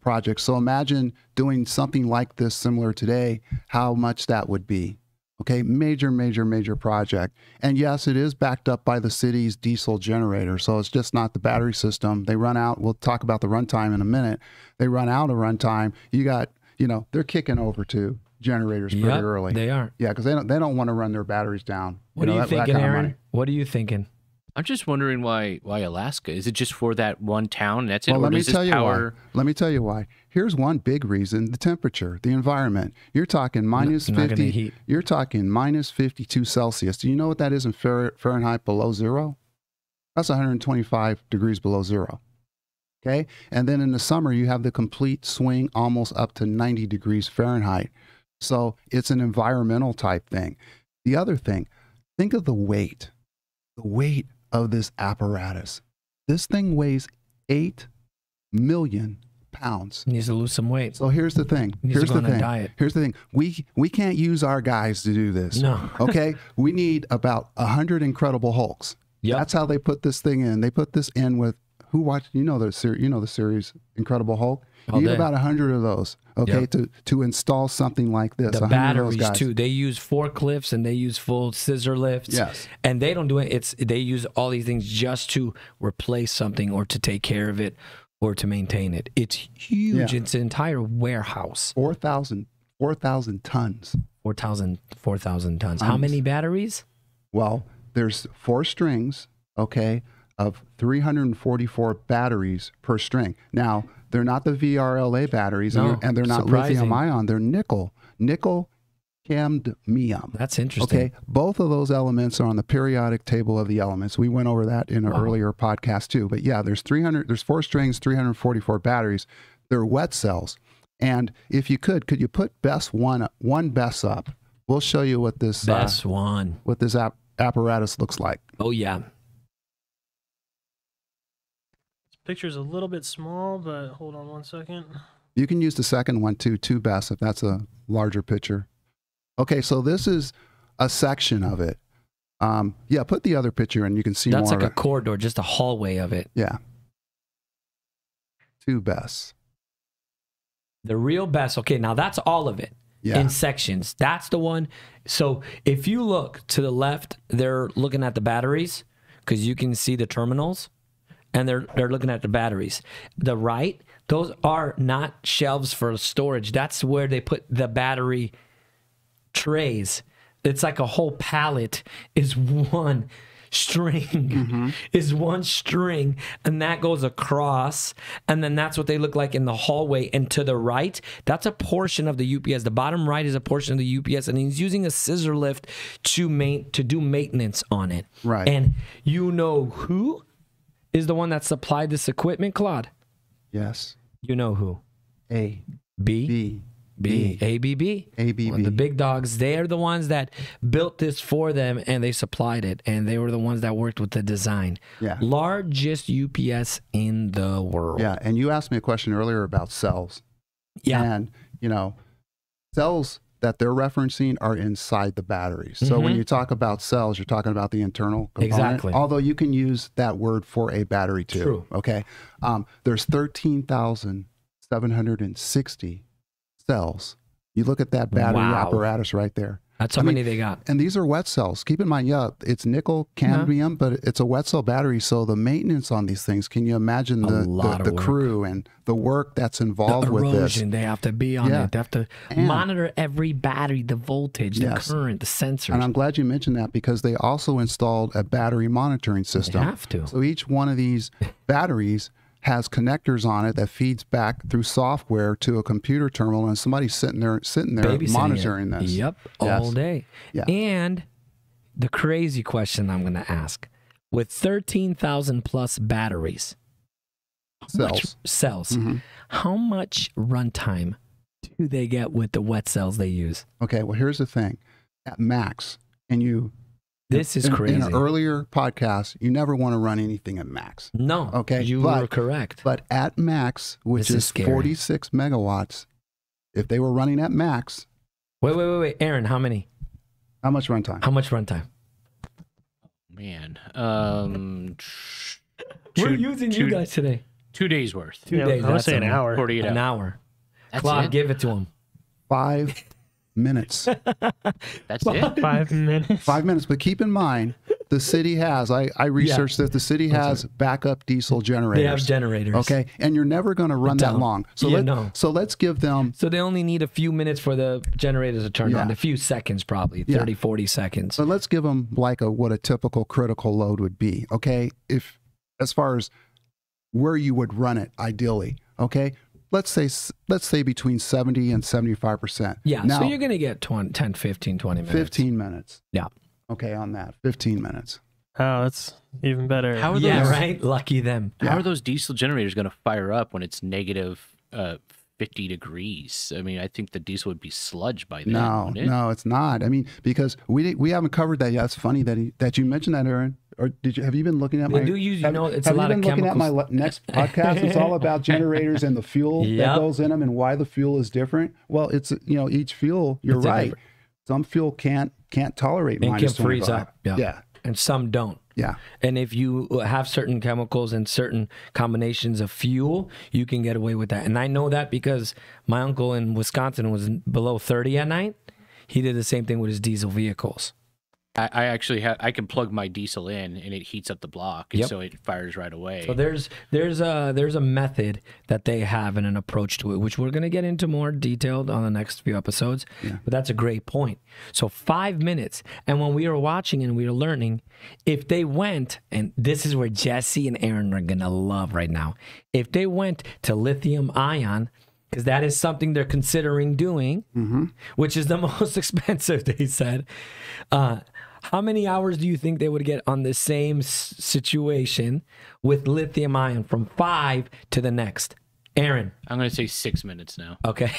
A: project. So imagine doing something like this similar today, how much that would be. Okay, major project. And yes, it is backed up by the city's diesel generator. So it's just not the battery system. They run out. We'll talk about the runtime in a minute. They run out of runtime. You got, they're kicking over to generators pretty early.
B: They are.
A: Yeah, because they don't want to run their batteries down.
B: What are you thinking, Aaron? What are you thinking?
C: I'm just wondering why Alaska? Is it just for that one town? That's it.
A: Well,
C: Or
A: let me
C: does this
A: tell you
C: power?
A: why. Let me tell you why. Here's one big reason: the temperature, the environment. You're talking minus
B: Not gonna
A: 50.
B: heat.
A: You're talking minus 52 Celsius. Do you know what that is in Fahrenheit below zero? That's 125 degrees below zero. Okay, and then in the summer you have the complete swing, almost up to 90 degrees Fahrenheit. So it's an environmental type thing. The other thing, think of the weight of this apparatus. This thing weighs 8 million pounds.
B: He needs to lose some weight.
A: So here's the thing.
B: He needs to
A: Here's
B: go
A: the
B: on a
A: thing.
B: diet.
A: Here's the thing. We can't use our guys to do this.
B: No.
A: Okay? We need about 100 Incredible Hulks.
B: Yep.
A: That's how they put this thing in. They put this in with who watched, the series Incredible Hulk. You
B: All
A: need
B: day.
A: about 100 of those, okay, to install something like this.
B: The
A: 100 of those
B: batteries
A: guys.
B: too. They use forklifts and they use full scissor lifts.
A: Yes.
B: And they don't do it. They use all these things just to replace something or to take care of it or to maintain it. It's huge.
A: Yeah.
B: It's an entire warehouse.
A: 4,000 tons.
B: 4,000 tons. How many batteries?
A: Well, there's 4 strings, okay, of 344 batteries per string. Now, they're not the VRLA batteries,
B: No,
A: and they're not
B: surprising.
A: lithium ion. They're nickel cadmium.
B: That's interesting.
A: Okay, both of those elements are on the periodic table of the elements. We went over that in an earlier podcast too. But yeah, there's 4 strings, 344 batteries. They're wet cells. And if you could you put BESS one BESS up? We'll show you what this
B: Best one.
A: what this apparatus looks like.
B: Oh, yeah.
D: This picture's a little bit small, but hold on one second.
A: You can use the second one too, 2 BESS, if that's a larger picture. Okay, so this is a section of it. Yeah, put the other picture and you can see
B: That's
A: more
B: like a
A: of it.
B: corridor, just a hallway of it.
A: Yeah. 2 BESS.
B: The real best. Okay, now that's all of it.
A: Yeah.
B: In sections. That's the one. So if you look to the left, they're looking at the batteries because you can see the terminals and they're looking at the batteries. The right, those are not shelves for storage. That's where they put the battery trays. It's like a whole pallet is one string, is one string, and that goes across, and then that's what they look like in the hallway. And to the right, that's a portion of the UPS. The bottom right is a portion of the UPS, and he's using a scissor lift to do maintenance on it.
A: Right.
B: And you know who is the one that supplied this equipment, Claude?
A: Yes.
B: You know who?
A: A,
B: B.
A: B,
B: B. ABB.
A: ABB.
B: Well, the big dogs, they're the ones that built this for them and they supplied it. And they were the ones that worked with the design.
A: Yeah.
B: Largest UPS in the world.
A: Yeah, and you asked me a question earlier about cells.
B: Yeah.
A: And, cells that they're referencing are inside the batteries. So when you talk about cells, you're talking about the internal component.
B: Exactly.
A: Although you can use that word for a battery too.
B: True.
A: Okay. There's 13,760 cells. You look at that battery
B: Wow.
A: apparatus right there.
B: That's how many they got.
A: And these are wet cells. Keep in mind, yeah, it's nickel cadmium, but it's a wet cell battery. So the maintenance on these things, can you imagine
B: lot of
A: the
B: work.
A: crew and the work that's involved
B: The
A: with this?
B: erosion, they have to be on
A: Yeah.
B: it. They have to
A: And-
B: monitor every battery, the voltage, the
A: Yes.
B: current, the sensors.
A: And I'm glad you mentioned that because they also installed a battery monitoring system.
B: have to.
A: So each one of these batteries has connectors on it that feeds back through software to a computer terminal, and somebody's sitting there
B: Babysitting
A: monitoring
B: it.
A: this.
B: Yep,
A: Yes.
B: all day.
A: Yeah.
B: And the crazy question I'm going to ask: with 13,000 plus batteries, cells, how much runtime do they get with the wet cells they use?
A: Okay, well, here's the thing. At max,
B: This is
A: in
B: crazy.
A: an earlier podcast, you never want to run anything at max.
B: No,
A: Okay,
B: you
A: but-
B: were correct.
A: But at max, which
B: This is
A: is
B: scary.
A: 46 megawatts, if they were running at max,
B: Wait, Aaron, how many?
A: how much runtime?
B: How much runtime?
C: Man,
B: We're using you guys today.
C: 2 days worth.
B: 2
D: Yeah,
B: days.
D: I would
B: that's
D: say an
B: enough.
D: hour.
C: 48
B: An
C: hours.
B: hour.
C: That's
B: Claude,
C: it?
B: give it to him.
A: 5 minutes.
C: That's it?
D: 5 minutes.
A: 5 minutes. But keep in mind, The city has. I researched that the city has backup diesel generators.
B: They have generators.
A: Okay, and you're never going to run that long. So let's give them.
B: So they only need a few minutes for the generators to turn on. A few seconds, probably 30, 40 seconds.
A: So let's give them like what a typical critical load would be. Okay, if as far as where you would run it ideally. Okay, let's say between 70 and 75%.
B: Yeah.
A: Now,
B: so you're going to get 10, 15, 20 minutes.
A: 15 minutes.
B: Yeah.
A: Okay, on that, 15 minutes.
D: Oh, that's even better.
C: How are those,
B: yeah, right? Lucky them.
C: How are those diesel generators going to fire up when it's negative 50 degrees? I mean, I think the diesel would be sludge by then.
A: No, it's not. I mean, because we haven't covered that yet. It's funny that you mentioned that, Aaron. Or have you been looking at
B: they do use, it's a lot of chemicals. Have you been looking at my next podcast? It's all about generators and the fuel that goes in them and why the fuel is different. Well, it's each fuel. You're right. Some fuel can't tolerate and
A: minus
B: can freeze
A: 25.
B: up. Yeah. And some don't.
A: Yeah.
B: And if you have certain chemicals and certain combinations of fuel, you can get away with that. And I know that because my uncle in Wisconsin was below 30 at night. He did the same thing with his diesel vehicles.
C: I actually I can plug my diesel in and it heats up the block, and so it fires right away.
B: So there's a method that they have and an approach to it, which we're going to get into more detailed on the next few episodes. Yeah. But that's a great point. So 5 minutes, and when we were watching and we were learning, if they went, and this is where Jesse and Aaron are going to love right now, if they went to lithium ion, because that is something they're considering doing, which is the most expensive, they said. How many hours do you think they would get on the same situation with lithium ion from 5 to the next? Aaron.
C: I'm going to say 6 minutes now.
B: Okay.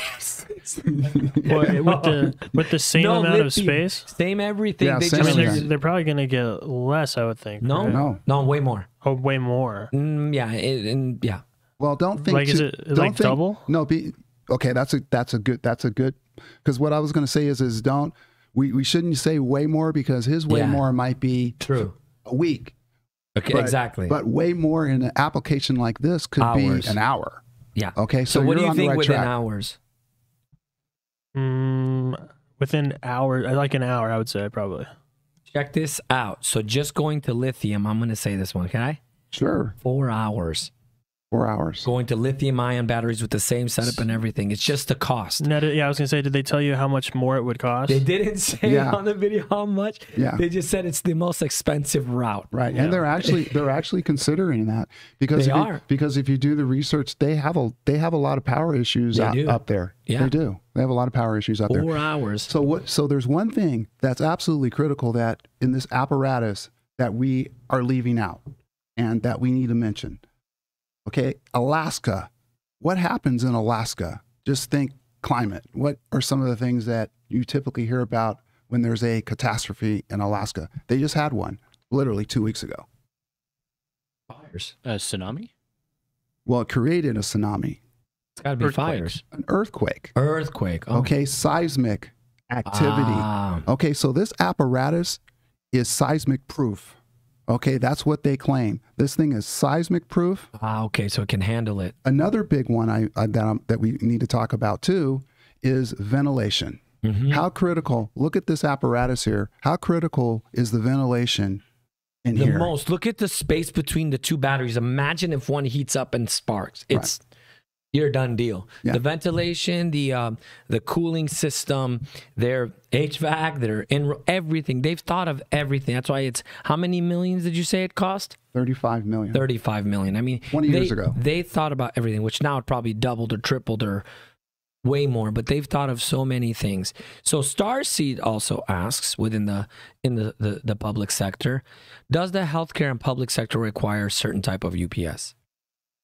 D: with the same amount of space?
B: Same everything.
A: Yeah,
D: they're probably going to get less, I would think.
B: No, way more.
D: Oh, way more.
B: Yeah.
A: Well, don't think
D: is it like double?
A: No, okay. That's a good. Because what I was going to say is we shouldn't say way more, because his way more might be
B: true
A: a week.
B: Okay, exactly.
A: But way more in an application like this could be an hour.
B: Yeah.
A: Okay.
B: So what do you think
A: right
B: within
A: track.
B: hours?
D: Within hours, like an hour, I would say probably.
B: Check this out. So just going to lithium, I'm going to say this one, okay?
A: Sure.
B: 4 hours.
A: 4 hours.
B: Going to lithium-ion batteries with the same setup and everything. It's just the cost.
D: I was going to say, did they tell you how much more it would cost?
B: They didn't say on the video how much.
A: Yeah.
B: They just said it's the most expensive route.
A: Right. And they're actually considering that, because because if you do the research, they have a lot of power issues up there.
B: Yeah.
A: They do. They have a lot of power issues up there.
B: 4 hours.
A: So there's one thing that's absolutely critical that in this apparatus that we are leaving out and that we need to mention. Okay, Alaska. What happens in Alaska? Just think climate. What are some of the things that you typically hear about when there's a catastrophe in Alaska? They just had one literally 2 weeks ago.
B: Fires.
C: A tsunami?
A: Well, it created a tsunami.
B: It's got to be fires.
A: An earthquake.
B: Earthquake. Oh.
A: Okay, seismic activity. Okay, so this apparatus is seismic proof. Okay, that's what they claim. This thing is seismic proof.
B: Okay, so it can handle it.
A: Another big one that we need to talk about too is ventilation. How critical, look at this apparatus here. How critical is the ventilation in here?
B: The most. Look at the space between the two batteries. Imagine if one heats up and sparks. You're a done deal. Yeah. The ventilation, the cooling system, their HVAC, their everything. They've thought of everything. That's why it's, how many millions did you say it cost?
A: 35 million.
B: 35 million. I mean,
A: 20 years ago.
B: They thought about everything, which now it probably doubled or tripled or way more, but they've thought of so many things. So Starseed also asks within the public sector, does the healthcare and public sector require a certain type of UPS?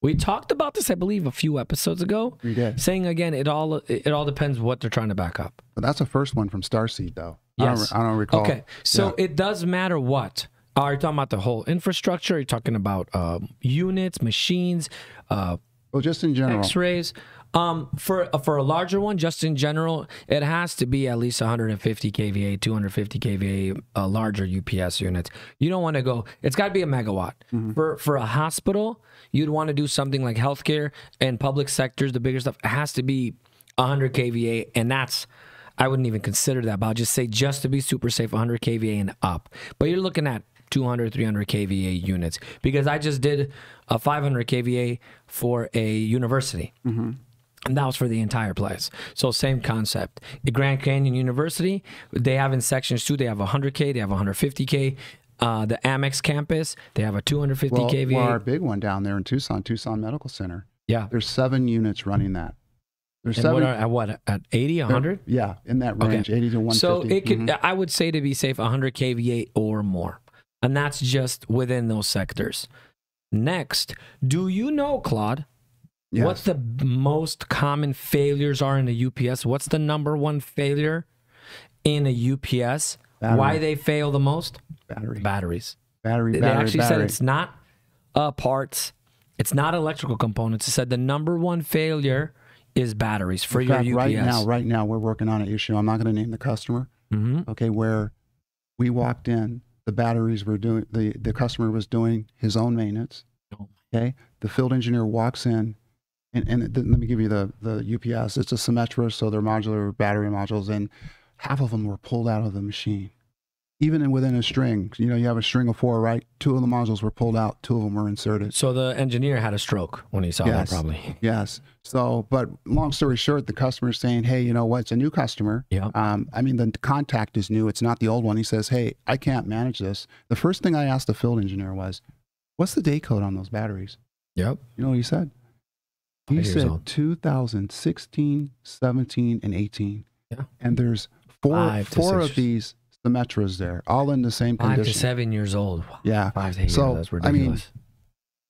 B: We talked about this, I believe, a few episodes ago.
A: We did.
B: Saying again, it all depends what they're trying to back up.
A: But that's the first one from Starseed, though.
B: Yes.
A: I don't recall.
B: Okay, so it does matter what. Are you talking about the whole infrastructure? Are you talking about units, machines?
A: Well, just in general.
B: X-rays. For a larger one, just in general, it has to be at least 150 kVA, 250 kVA, larger UPS units. You don't want to go, it's got to be a megawatt. For a hospital, you'd want to do something like healthcare and public sectors, the bigger stuff, it has to be 100 kVA, and that's, I wouldn't even consider that, but I'll just say, just to be super safe, 100 kVA and up. But you're looking at 200, 300 kVA units, because I just did a 500 kVA for a university. And that was for the entire place. So same concept. At Grand Canyon University, they have in sections too, they have 100K, they have 150K. The Amex campus, they have a 250 kVA.
A: Well, our big one down there in Tucson Medical Center.
B: Yeah.
A: There's 7 units running that. There's
B: And
A: 7
B: at 80, 100?
A: Yeah, in that range, 80 to 150.
B: So it could, I would say, to be safe, 100 kVA or more. And that's just within those sectors. Next, do you know, Claude,
A: Yes.
B: what the most common failures are in a UPS? What's the number one failure in a UPS?
A: Battery.
B: Why they fail the most?
A: Batteries.
B: They actually said it's not parts, it's not electrical components. It said the number one failure is batteries for your UPS.
A: Right now, we're working on an issue. I'm not going to name the customer. Okay, where we walked in, the batteries were doing, the customer was doing his own maintenance. Okay, the field engineer walks in, and let me give you the UPS. It's a Symetra, so they're modular battery modules, and half of them were pulled out of the machine. Even within a string, you have a string of 4, right? 2 of the modules were pulled out, 2 of them were inserted.
B: So the engineer had a stroke when he saw that, probably.
A: Yes. So, but long story short, the customer's saying, hey, you know what? It's a new customer.
B: Yeah.
A: I mean, the contact is new. It's not the old one. He says, hey, I can't manage this. The first thing I asked the field engineer was, what's the date code on those batteries?
B: Yep.
A: You know what he said? He said 2016, 17, and 18.
B: Yeah.
A: And there's four of these Symetras there, all in the same condition.
B: 5 to 7 years old.
A: Yeah.
B: 5 to 8
A: So,
B: years. That's ridiculous.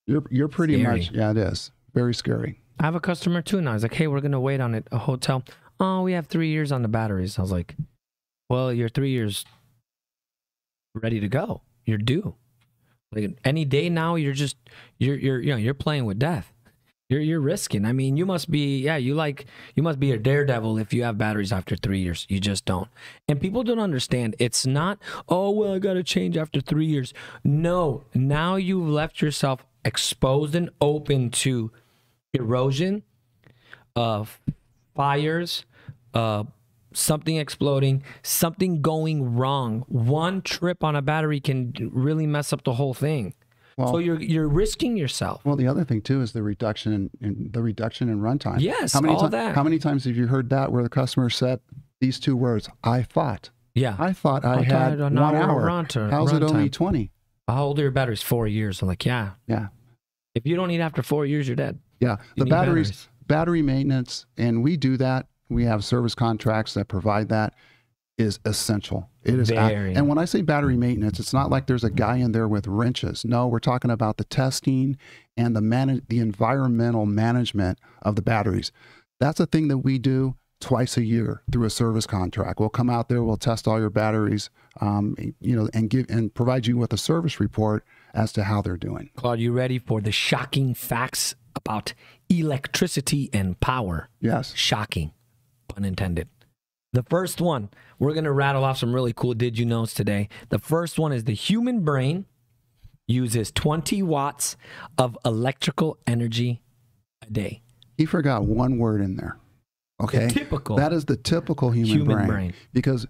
A: I mean, you're pretty
B: Scary.
A: much, yeah, it is. Very scary.
B: I have a customer too now. He's like, hey, we're going to wait on it. A hotel. Oh, we have 3 years on the batteries. I was like, well, you're 3 years ready to go. You're due. Like any day now, you're playing with death. You're risking. I mean, you must be a daredevil if you have batteries after 3 years. You just don't. And people don't understand. It's not, oh, well, I got to change after 3 years. No, now you've left yourself exposed and open to erosion, fires, something exploding, something going wrong. One trip on a battery can really mess up the whole thing. Well, so you're risking yourself.
A: Well, the other thing too is the reduction in runtime.
B: Yes,
A: how many times have you heard that where the customer said these 2 words? I thought.
B: Yeah.
A: I thought I had 1 hour. How's it only 20?
B: How old are your batteries? 4 years. I'm like, yeah.
A: Yeah.
B: If you don't need after 4 years, you're dead.
A: Yeah. The battery maintenance, and we do that. We have service contracts that provide that. Is essential. It is, and when I say battery maintenance, it's not like there's a guy in there with wrenches. No, we're talking about the testing and the environmental management of the batteries. That's a thing that we do twice a year through a service contract. We'll come out there, we'll test all your batteries, and provide you with a service report as to how they're doing.
B: Claude, you ready for the shocking facts about electricity and power?
A: Yes.
B: Shocking, pun intended. The first one, we're going to rattle off some really cool did you knows today. The first one is the human brain uses 20 watts of electrical energy a day.
A: He forgot one word in there. Okay.
B: Typical.
A: That is the typical human brain. Because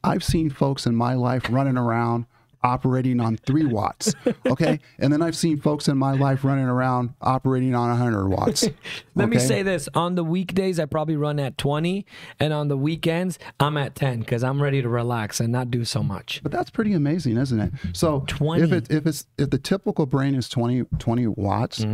A: I've seen folks in my life running around operating on 3 watts. Okay. And then I've seen folks in my life running around operating on 100 watts.
B: Let me say this. On the weekdays, I probably run at 20. And on the weekends, I'm at 10 because I'm ready to relax and not do so much.
A: But that's pretty amazing, isn't it? So
B: 20.
A: if the typical brain is 20 watts,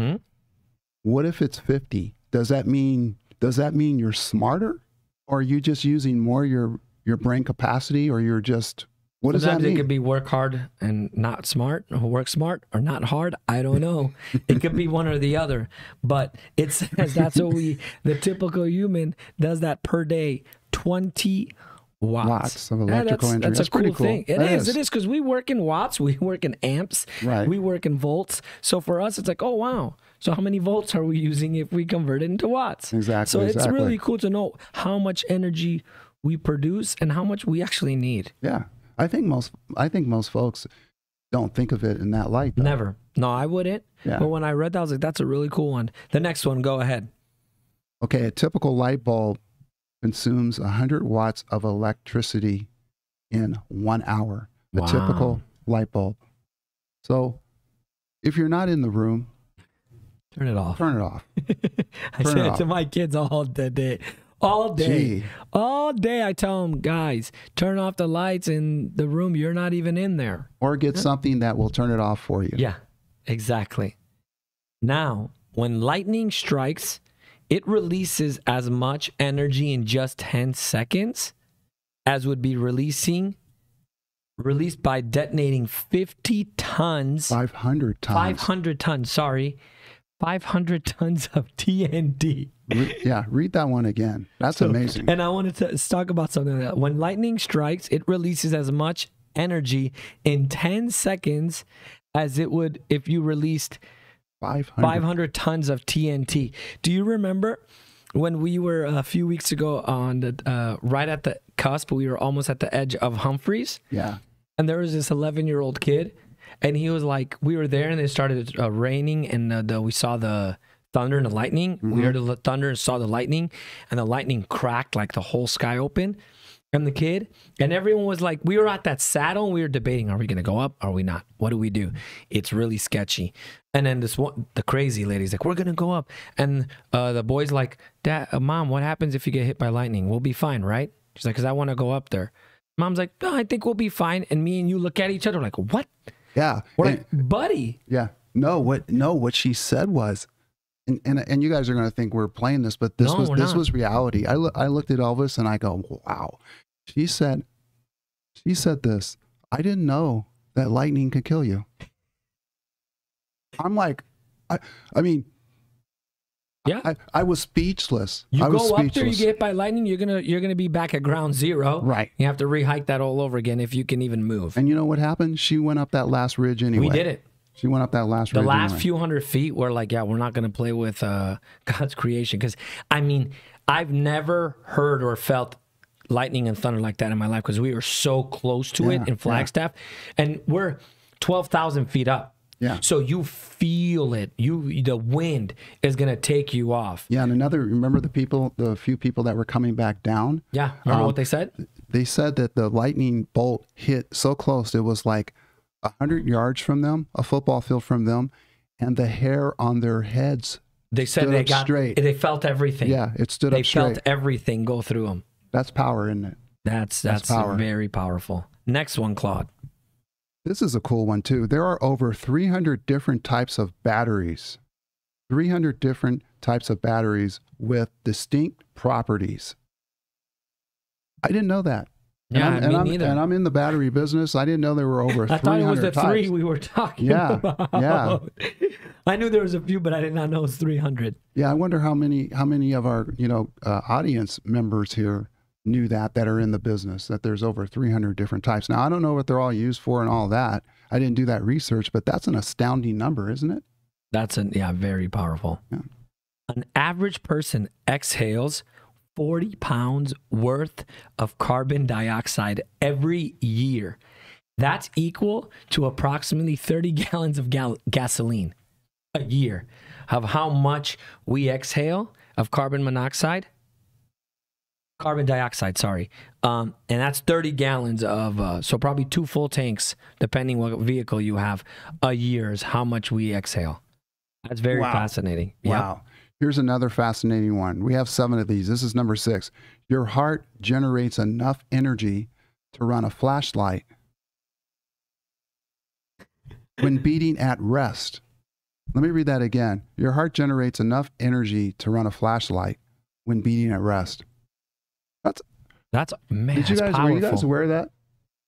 A: what if it's 50? Does that mean you're smarter? Or are you just using more your brain capacity, or you're just... What does that mean?
B: It could be work hard and not smart, or work smart or not hard. I don't know. It could be one or the other. But it says that's what the typical human does that per day, 20 watts
A: of electrical energy.
B: That's a
A: pretty
B: cool thing. It is because we work in watts, we work in amps, we work in volts. So for us, it's like, oh, wow. So how many volts are we using if we convert it into watts?
A: Exactly.
B: So it's really cool to know how much energy we produce and how much we actually need.
A: Yeah. I think most folks don't think of it in that light, though.
B: Never. No, I wouldn't.
A: Yeah.
B: But when I read that, I was like, that's a really cool one. The next one, go ahead.
A: Okay, a typical light bulb consumes 100 watts of electricity in 1 hour. A typical light bulb. So if you're not in the room,
B: Turn it off.
A: turn it off.
B: I
A: Turn
B: say
A: it
B: it to
A: off.
B: my kids all day. All day.
A: Gee.
B: All day I tell them, guys, turn off the lights in the room. You're not even in there.
A: Or get something that will turn it off for you.
B: Yeah, exactly. Now, when lightning strikes, it releases as much energy in just 10 seconds as would be released by detonating 50 tons.
A: 500 tons.
B: 500 tons, sorry. 500 tons of TNT.
A: Read that one again. That's amazing.
B: And I wanted to talk about something like that. When lightning strikes, it releases as much energy in 10 seconds as it would if you released 500 tons of TNT. Do you remember when we were a few weeks ago on the right at the cusp, we were almost at the edge of Humphreys?
A: Yeah.
B: And there was this 11-year-old kid, and he was like, we were there, and it started raining, and we saw the thunder and the lightning. We heard the thunder and saw the lightning, and the lightning cracked like the whole sky open. And the kid, and everyone was like, we were at that saddle, and we were debating, are we going to go up? Are we not? What do we do? It's really sketchy. And then this one, the crazy lady's like, we're going to go up. And the boy's like, Dad, Mom, what happens if you get hit by lightning? We'll be fine, right? She's like, because I want to go up there. Mom's like, no, I think we'll be fine. And me and you look at each other like, what?
A: Yeah.
B: We're like, buddy.
A: Yeah. No, what she said was, and you guys are going to think we're playing this, but this was reality. I looked at Elvis and I go, wow. She said this. I didn't know that lightning could kill you. I'm like, I mean,
B: yeah.
A: I was speechless.
B: You
A: I was
B: go up there, you
A: speechless.
B: get hit by lightning, you're gonna be back at ground zero.
A: Right.
B: You have to re-hike that all over again if you can even move.
A: And you know what happened? She went up that last ridge anyway.
B: We did it.
A: She went up that last
B: The
A: ridge
B: last
A: anyway.
B: few hundred feet, we're like, yeah, we're not gonna play with God's creation. Because I mean, I've never heard or felt lightning and thunder like that in my life because we were so close to it in Flagstaff, and we're 12,000 feet up.
A: Yeah.
B: So you feel it. The wind is gonna take you off.
A: Yeah, and remember the few people that were coming back down?
B: Yeah. Remember what they said?
A: They said that the lightning bolt hit so close, it was like 100 yards from them, a football field from them, and the hair on their heads
B: They said
A: stood up straight.
B: They felt everything.
A: Yeah, it stood
B: They
A: up straight.
B: felt everything go through them.
A: That's power, isn't it?
B: That's
A: power.
B: very powerful. Next one, Claude.
A: This is a cool one, too. There are over 300 different types of batteries. 300 different types of batteries with distinct properties. I didn't know that.
B: Yeah, me neither.
A: And I'm in the battery business. I didn't know there were over 300
B: I thought it was the
A: types.
B: three we were talking about.
A: Yeah.
B: I knew there was a few, but I did not know it was 300.
A: Yeah, I wonder how many of our audience members here knew that are in the business, that there's over 300 different types. Now, I don't know what they're all used for and all that. I didn't do that research, but that's an astounding number, isn't it?
B: That's very powerful.
A: Yeah.
B: An average person exhales 40 pounds worth of carbon dioxide every year. That's equal to approximately 30 gallons of gasoline a year. Of how much we exhale of carbon dioxide, sorry. And that's 30 gallons of, so probably 2 full tanks, depending what vehicle you have, a year is how much we exhale. That's very fascinating.
A: Wow. Yep. Here's another fascinating one. We have 7 of these. This is number 6. Your heart generates enough energy to run a flashlight when beating at rest. Let me read that again. Your heart generates enough energy to run a flashlight when beating at rest.
B: That's man.
A: Were you guys aware of that?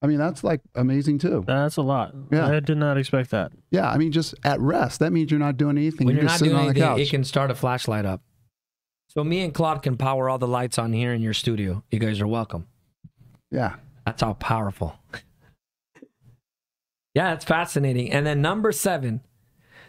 A: I mean, that's like amazing too.
D: That's a lot.
A: Yeah.
D: I did not expect that.
A: Yeah, I mean, just at rest. That means you're not doing anything.
B: When
A: You're
B: you're
A: just
B: not
A: sitting
B: doing
A: on the
B: anything,
A: couch.
B: it can start a flashlight up. So me and Claude can power all the lights on here in your studio. You guys are welcome.
A: Yeah.
B: That's how powerful. Yeah, it's fascinating. And then number 7,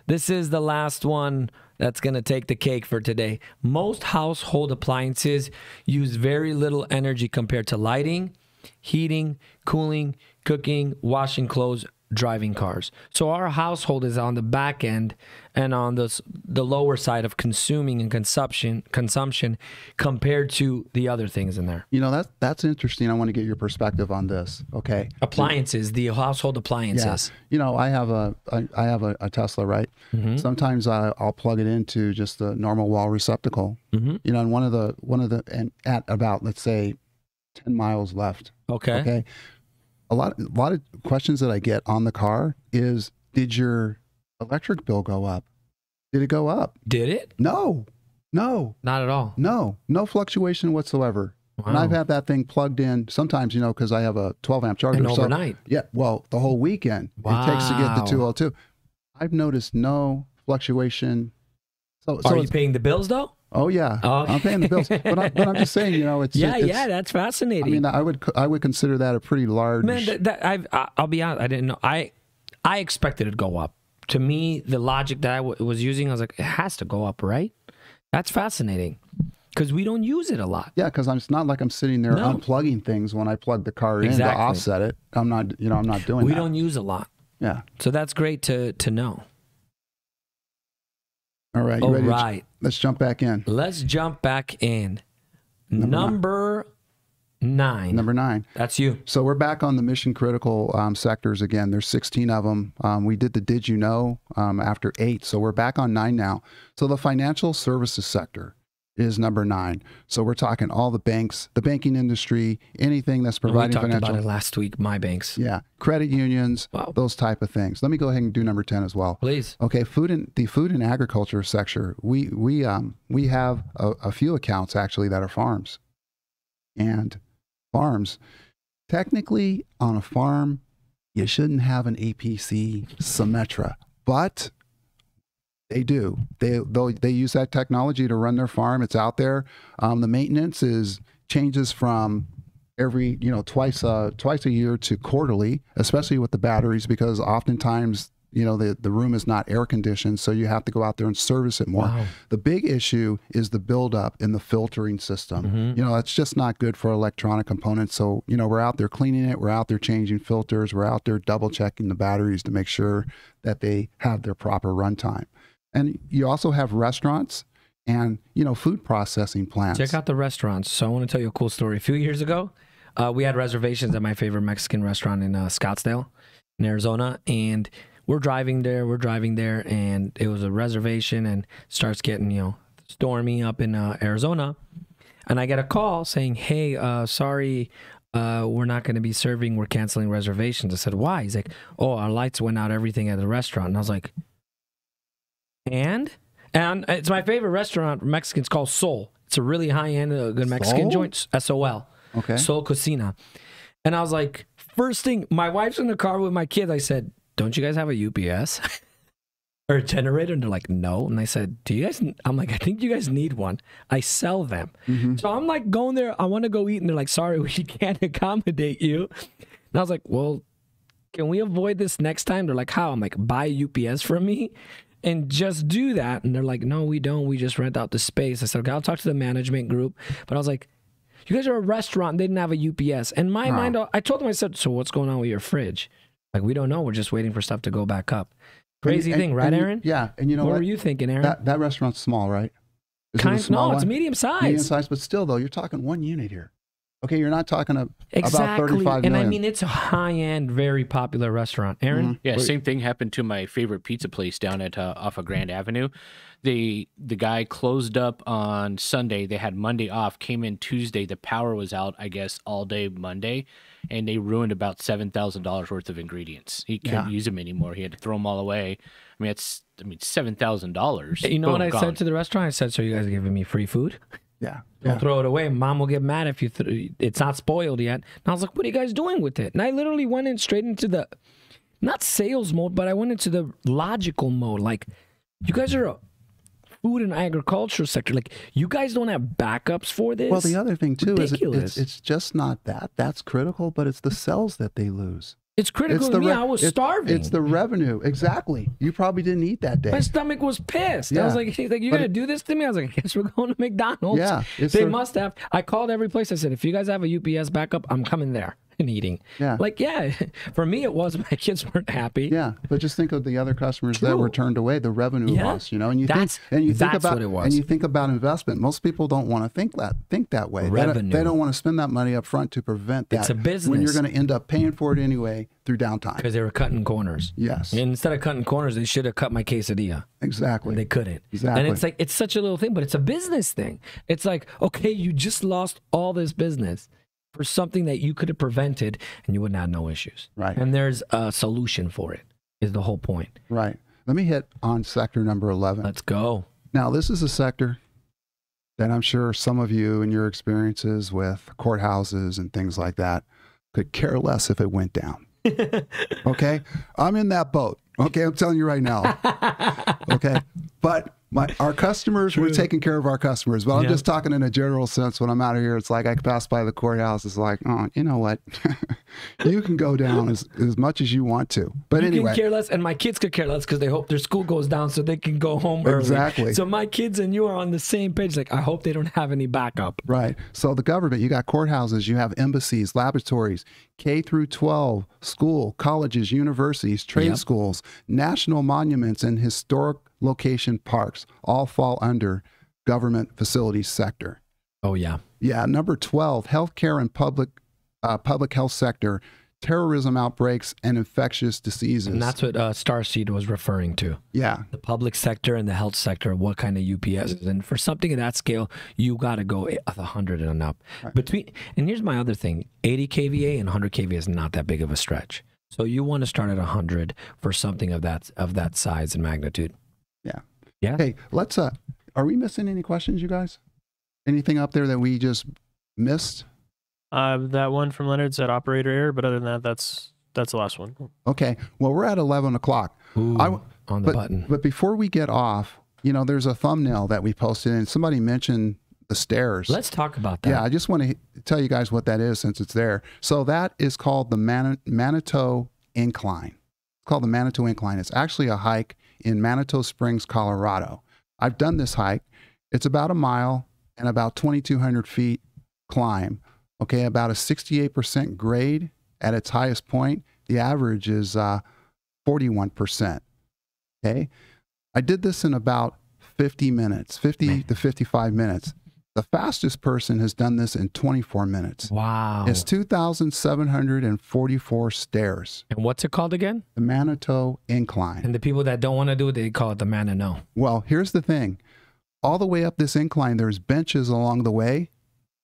B: this is the last one that's going to take the cake for today. Most household appliances use very little energy compared to lighting, heating, cooling, cooking, washing clothes, driving cars. So our household is on the back end and on the lower side of consuming and consumption compared to the other things in there.
A: You know, that's interesting. I want to get your perspective on this. Okay.
B: Appliances, the household appliances.
A: Yeah. You know, I have a Tesla, right? Sometimes I'll plug it into just the normal wall receptacle. You know, and one of the and at about, let's say, 10 miles left. Okay. A lot of questions that I get on the car is, did your electric bill go up? Did it go up?
B: Did it?
A: No.
B: Not at all.
A: No fluctuation whatsoever.
B: Wow.
A: And I've had that thing plugged in sometimes, you know, because I have a 12-amp charger.
B: And overnight.
A: Yeah, well, the whole weekend it takes to get the 202. I've noticed no fluctuation. So
B: Are you paying the bills though?
A: Oh yeah, I'm paying the bills, but I'm just saying, you know, it's
B: that's fascinating.
A: I mean, I would consider that a pretty large.
B: Man, I'll be honest, I didn't know. I expected it to go up. To me, the logic that I was using, I was like, it has to go up, right? That's fascinating because we don't use it a lot.
A: Yeah, because it's not like I'm sitting there unplugging things when I plug the car in to offset it. I'm not doing that.
B: We don't use a lot.
A: Yeah.
B: So that's great to know.
A: All right.
B: All right.
A: Let's jump back in.
B: Let's jump back in. Number 9.
A: Number 9.
B: That's you.
A: So we're back on the mission critical sectors again. There's 16 of them. We did the Did You Know after 8. So we're back on 9 now. So the financial services sector is number 9. So we're talking all the banks, the banking industry, anything that's providing financial.
B: We talked about it last week, my banks.
A: Yeah. Credit unions, those type of things. Let me go ahead and do number 10 as well.
B: Please.
A: Okay. The food and agriculture sector, we have a few accounts actually that are farms. And farms, technically on a farm, you shouldn't have an APC Symmetra, but they do. They use that technology to run their farm. It's out there. The maintenance changes from every twice a year to quarterly, especially with the batteries, because oftentimes the room is not air conditioned, so you have to go out there and service it more. Wow. The big issue is the buildup in the filtering system. That's just not good for electronic components. So we're out there cleaning it. We're out there changing filters. We're out there double checking the batteries to make sure that they have their proper runtime. And you also have restaurants and, food processing plants.
B: Check out the restaurants. So I want to tell you a cool story. A few years ago, we had reservations at my favorite Mexican restaurant in Scottsdale, in Arizona. And we're driving there, and it was a reservation and starts getting, stormy up in Arizona. And I get a call saying, hey, sorry, we're not going to be serving. We're canceling reservations. I said, why? He's like, oh, our lights went out, everything at the restaurant. And I was like, and it's my favorite restaurant, Mexican. It's called Sol. It's a really high-end, good Mexican joint. SOL.
A: Okay.
B: Sol Cocina. And I was like, first thing, my wife's in the car with my kids. I said, don't you guys have a UPS or a generator? And they're like, no. And I said, I'm like, I think you guys need one. I sell them. So I'm like going there. I want to go eat. And they're like, sorry, we can't accommodate you. And I was like, well, can we avoid this next time? They're like, how? I'm like, buy a UPS from me and just do that. And they're like, no, we don't. We just rent out the space. I said, okay, I'll talk to the management group. But I was like, you guys are a restaurant. They didn't have a UPS. And my mind, I told them, I said, so what's going on with your fridge? Like, we don't know. We're just waiting for stuff to go back up. Crazy thing, right, Aaron?
A: Yeah. And what
B: were you thinking, Aaron?
A: That restaurant's small, right?
B: No, it's medium size.
A: Medium size, but still, though, you're talking one unit here. Okay, you're not talking about
B: exactly.
A: 35 million.
B: And I mean, it's a high-end, very popular restaurant. Aaron?
C: Yeah, same thing happened to my favorite pizza place down at off of Grand Avenue. The guy closed up on Sunday. They had Monday off, came in Tuesday. The power was out, I guess, all day Monday, and they ruined about $7,000 worth of ingredients. He couldn't use them anymore. He had to throw them all away. I mean, $7,000.
B: You know what I said to the restaurant? I said, so you guys are giving me free food?
A: Yeah.
B: Don't throw it away. Mom will get mad if it's not spoiled yet. And I was like, what are you guys doing with it? And I literally went straight into the, not sales mode, but I went into the logical mode. Like, you guys are a food and agriculture sector. Like, you guys don't have backups for this?
A: Well, the other thing, too, is it's just not that. That's critical, but it's the sales that they lose.
B: It's critical to me. I was starving.
A: It's the revenue. Exactly. You probably didn't eat that day.
B: My stomach was pissed. Yeah. I was like, you're going to do this to me? I was like, I guess we're going to McDonald's.
A: Yeah.
B: They must have. I called every place. I said, if you guys have a UPS backup, I'm coming there. and eating.
A: Yeah.
B: Like, yeah, for me it was. My kids weren't happy.
A: Yeah, but just think of the other customers that were turned away, the revenue loss, you know, and you think about
B: what it was.
A: and you think about investment. Most people don't want to think that way.
B: Revenue.
A: They don't want to spend that money up front to prevent that.
B: It's a business.
A: When you're going to end up paying for it anyway through downtime.
B: Because they were cutting corners.
A: Yes.
B: And instead of cutting corners, they should have cut my quesadilla.
A: Exactly.
B: They couldn't.
A: Exactly.
B: And it's like, it's such a little thing, but it's a business thing. It's like, okay, you just lost all this business for something that you could have prevented and you wouldn't have no issues.
A: Right.
B: And there's a solution for it, is the whole point.
A: Right. Let me hit on sector number 11.
B: Let's go.
A: Now, this is a sector that I'm sure some of you in your experiences with courthouses and things like that could care less if it went down. Okay? I'm in that boat. Okay? I'm telling you right now. Okay? But our customers, we're taking care of our customers. But I'm just talking in a general sense. When I'm out of here, it's like I pass by the courthouse. It's like, oh, you know what? You can go down as much as you want to. But
B: you
A: anyway.
B: can care less, and my kids could care less because they hope their school goes down so they can go home early.
A: Exactly.
B: So my kids and you are on the same page. Like, I hope they don't have any backup.
A: Right. So the government, you got courthouses, you have embassies, laboratories, K through 12, school, colleges, universities, trade schools, national monuments, and historic location parks all fall under government facilities sector.
B: Oh, yeah.
A: Yeah. Number 12, healthcare and public health sector, terrorism outbreaks, and infectious diseases.
B: And that's what Starseed was referring to.
A: Yeah.
B: The public sector and the health sector, what kind of UPSs. And for something of that scale, you got to go 100 and up. Right. And here's my other thing, 80 kVA and 100 kVA is not that big of a stretch. So you want to start at 100 for something of that size and magnitude.
A: Yeah.
B: Yeah.
A: Hey, let's, are we missing any questions, you guys? Anything up there that we just missed?
D: That one from Leonard said operator error, but other than that, that's the last one.
A: Okay. Well, we're at 11 o'clock.
B: On the button.
A: But before we get off, you know, there's a thumbnail that we posted and somebody mentioned the stairs.
B: Let's talk about that.
A: Yeah, I just want to tell you guys what that is since it's there. So that is called the Manitou Incline. It's called the Manitou Incline. It's actually a hike in Manitou Springs, Colorado. I've done this hike. It's about a mile and about 2,200 feet climb. Okay, about a 68% grade at its highest point. The average is 41%. Okay, I did this in about 50 minutes, 50 to 55 minutes. The fastest person has done this in 24 minutes.
B: Wow.
A: It's 2,744 stairs.
B: And what's it called again?
A: The Manitou Incline.
B: And the people that don't want to do it, they call it the Manitou.
A: Well, here's the thing. All the way up this incline, there's benches along the way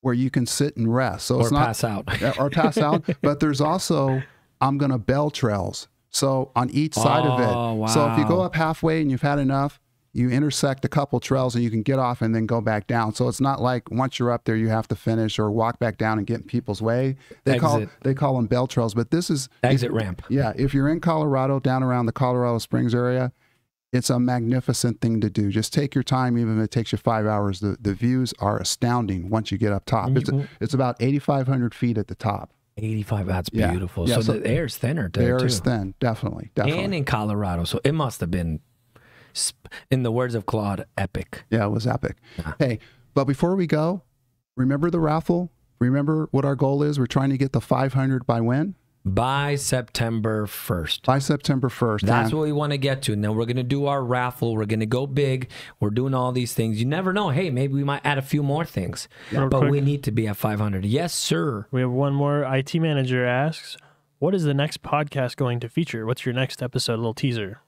A: where you can sit and rest. So
B: or
A: it's not,
B: pass out.
A: Or pass out. But there's also, bell trails. So on each side of it.
B: Wow.
A: So if you go up halfway and you've had enough, you intersect a couple trails and you can get off and then go back down. So it's not like once you're up there, you have to finish or walk back down and get in people's way. They call them bell trails, but this is
B: exit ramp.
A: Yeah. If you're in Colorado, down around the Colorado Springs area, it's a magnificent thing to do. Just take your time, even if it takes you 5 hours. The views are astounding once you get up top. It's about 8,500 feet at the top.
B: 85, that's beautiful.
A: Yeah,
B: so the air's thinner there,
A: the air
B: too.
A: is thin, definitely.
B: And in Colorado, so it must have been, in the words of Claude, epic.
A: Yeah, it was epic.
B: Yeah.
A: Hey, but before we go, remember the raffle? Remember what our goal is? We're trying to get the 500 by when?
B: By September 1st.
A: By September 1st.
B: That's what we want to get to. Now we're going to do our raffle. We're going to go big. We're doing all these things. You never know. Hey, maybe we might add a few more things.
D: Real
B: but
D: quick,
B: we need to be at 500. Yes, sir.
D: We have one more. IT manager asks, what is the next podcast going to feature? What's your next episode? A little teaser.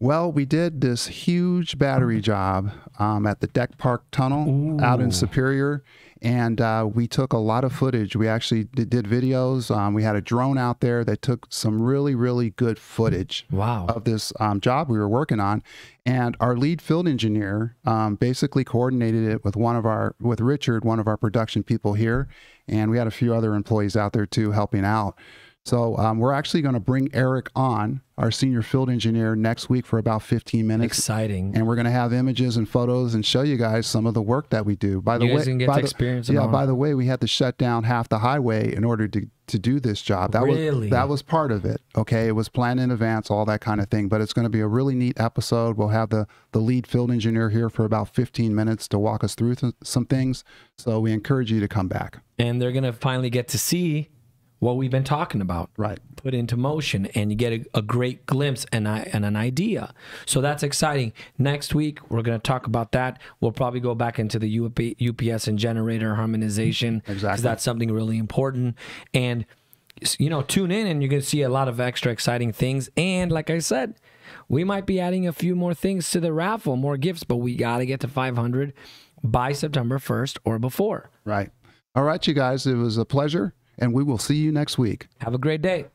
A: Well, we did this huge battery job at the Deck Park Tunnel out in Superior, and we took a lot of footage. We actually did videos. We had a drone out there that took some really, really good footage of this job we were working on. And our lead field engineer basically coordinated it with with Richard, one of our production people here, and we had a few other employees out there too helping out. So we're actually going to bring Eric on, our senior field engineer, next week for about 15 minutes.
B: Exciting.
A: And we're going to have images and photos and show you guys some of the work that we do. By the way, by the way, we had to shut down half the highway in order to do this job. That was part of it. Okay, it was planned in advance, all that kind of thing. But it's going to be a really neat episode. We'll have the lead field engineer here for about 15 minutes to walk us through some things. So we encourage you to come back.
B: And they're going to finally get to see what we've been talking about
A: Right.
B: put into motion, and you get a great glimpse and an idea. So that's exciting. Next week, we're going to talk about that. We'll probably go back into the UPS and generator harmonization.
A: Exactly.
B: Because that's something really important. And, you know, tune in and you're going to see a lot of extra exciting things. And like I said, we might be adding a few more things to the raffle, more gifts, but we got to get to 500 by September 1st or before.
A: Right. All right, you guys. It was a pleasure, and we will see you next week.
B: Have a great day.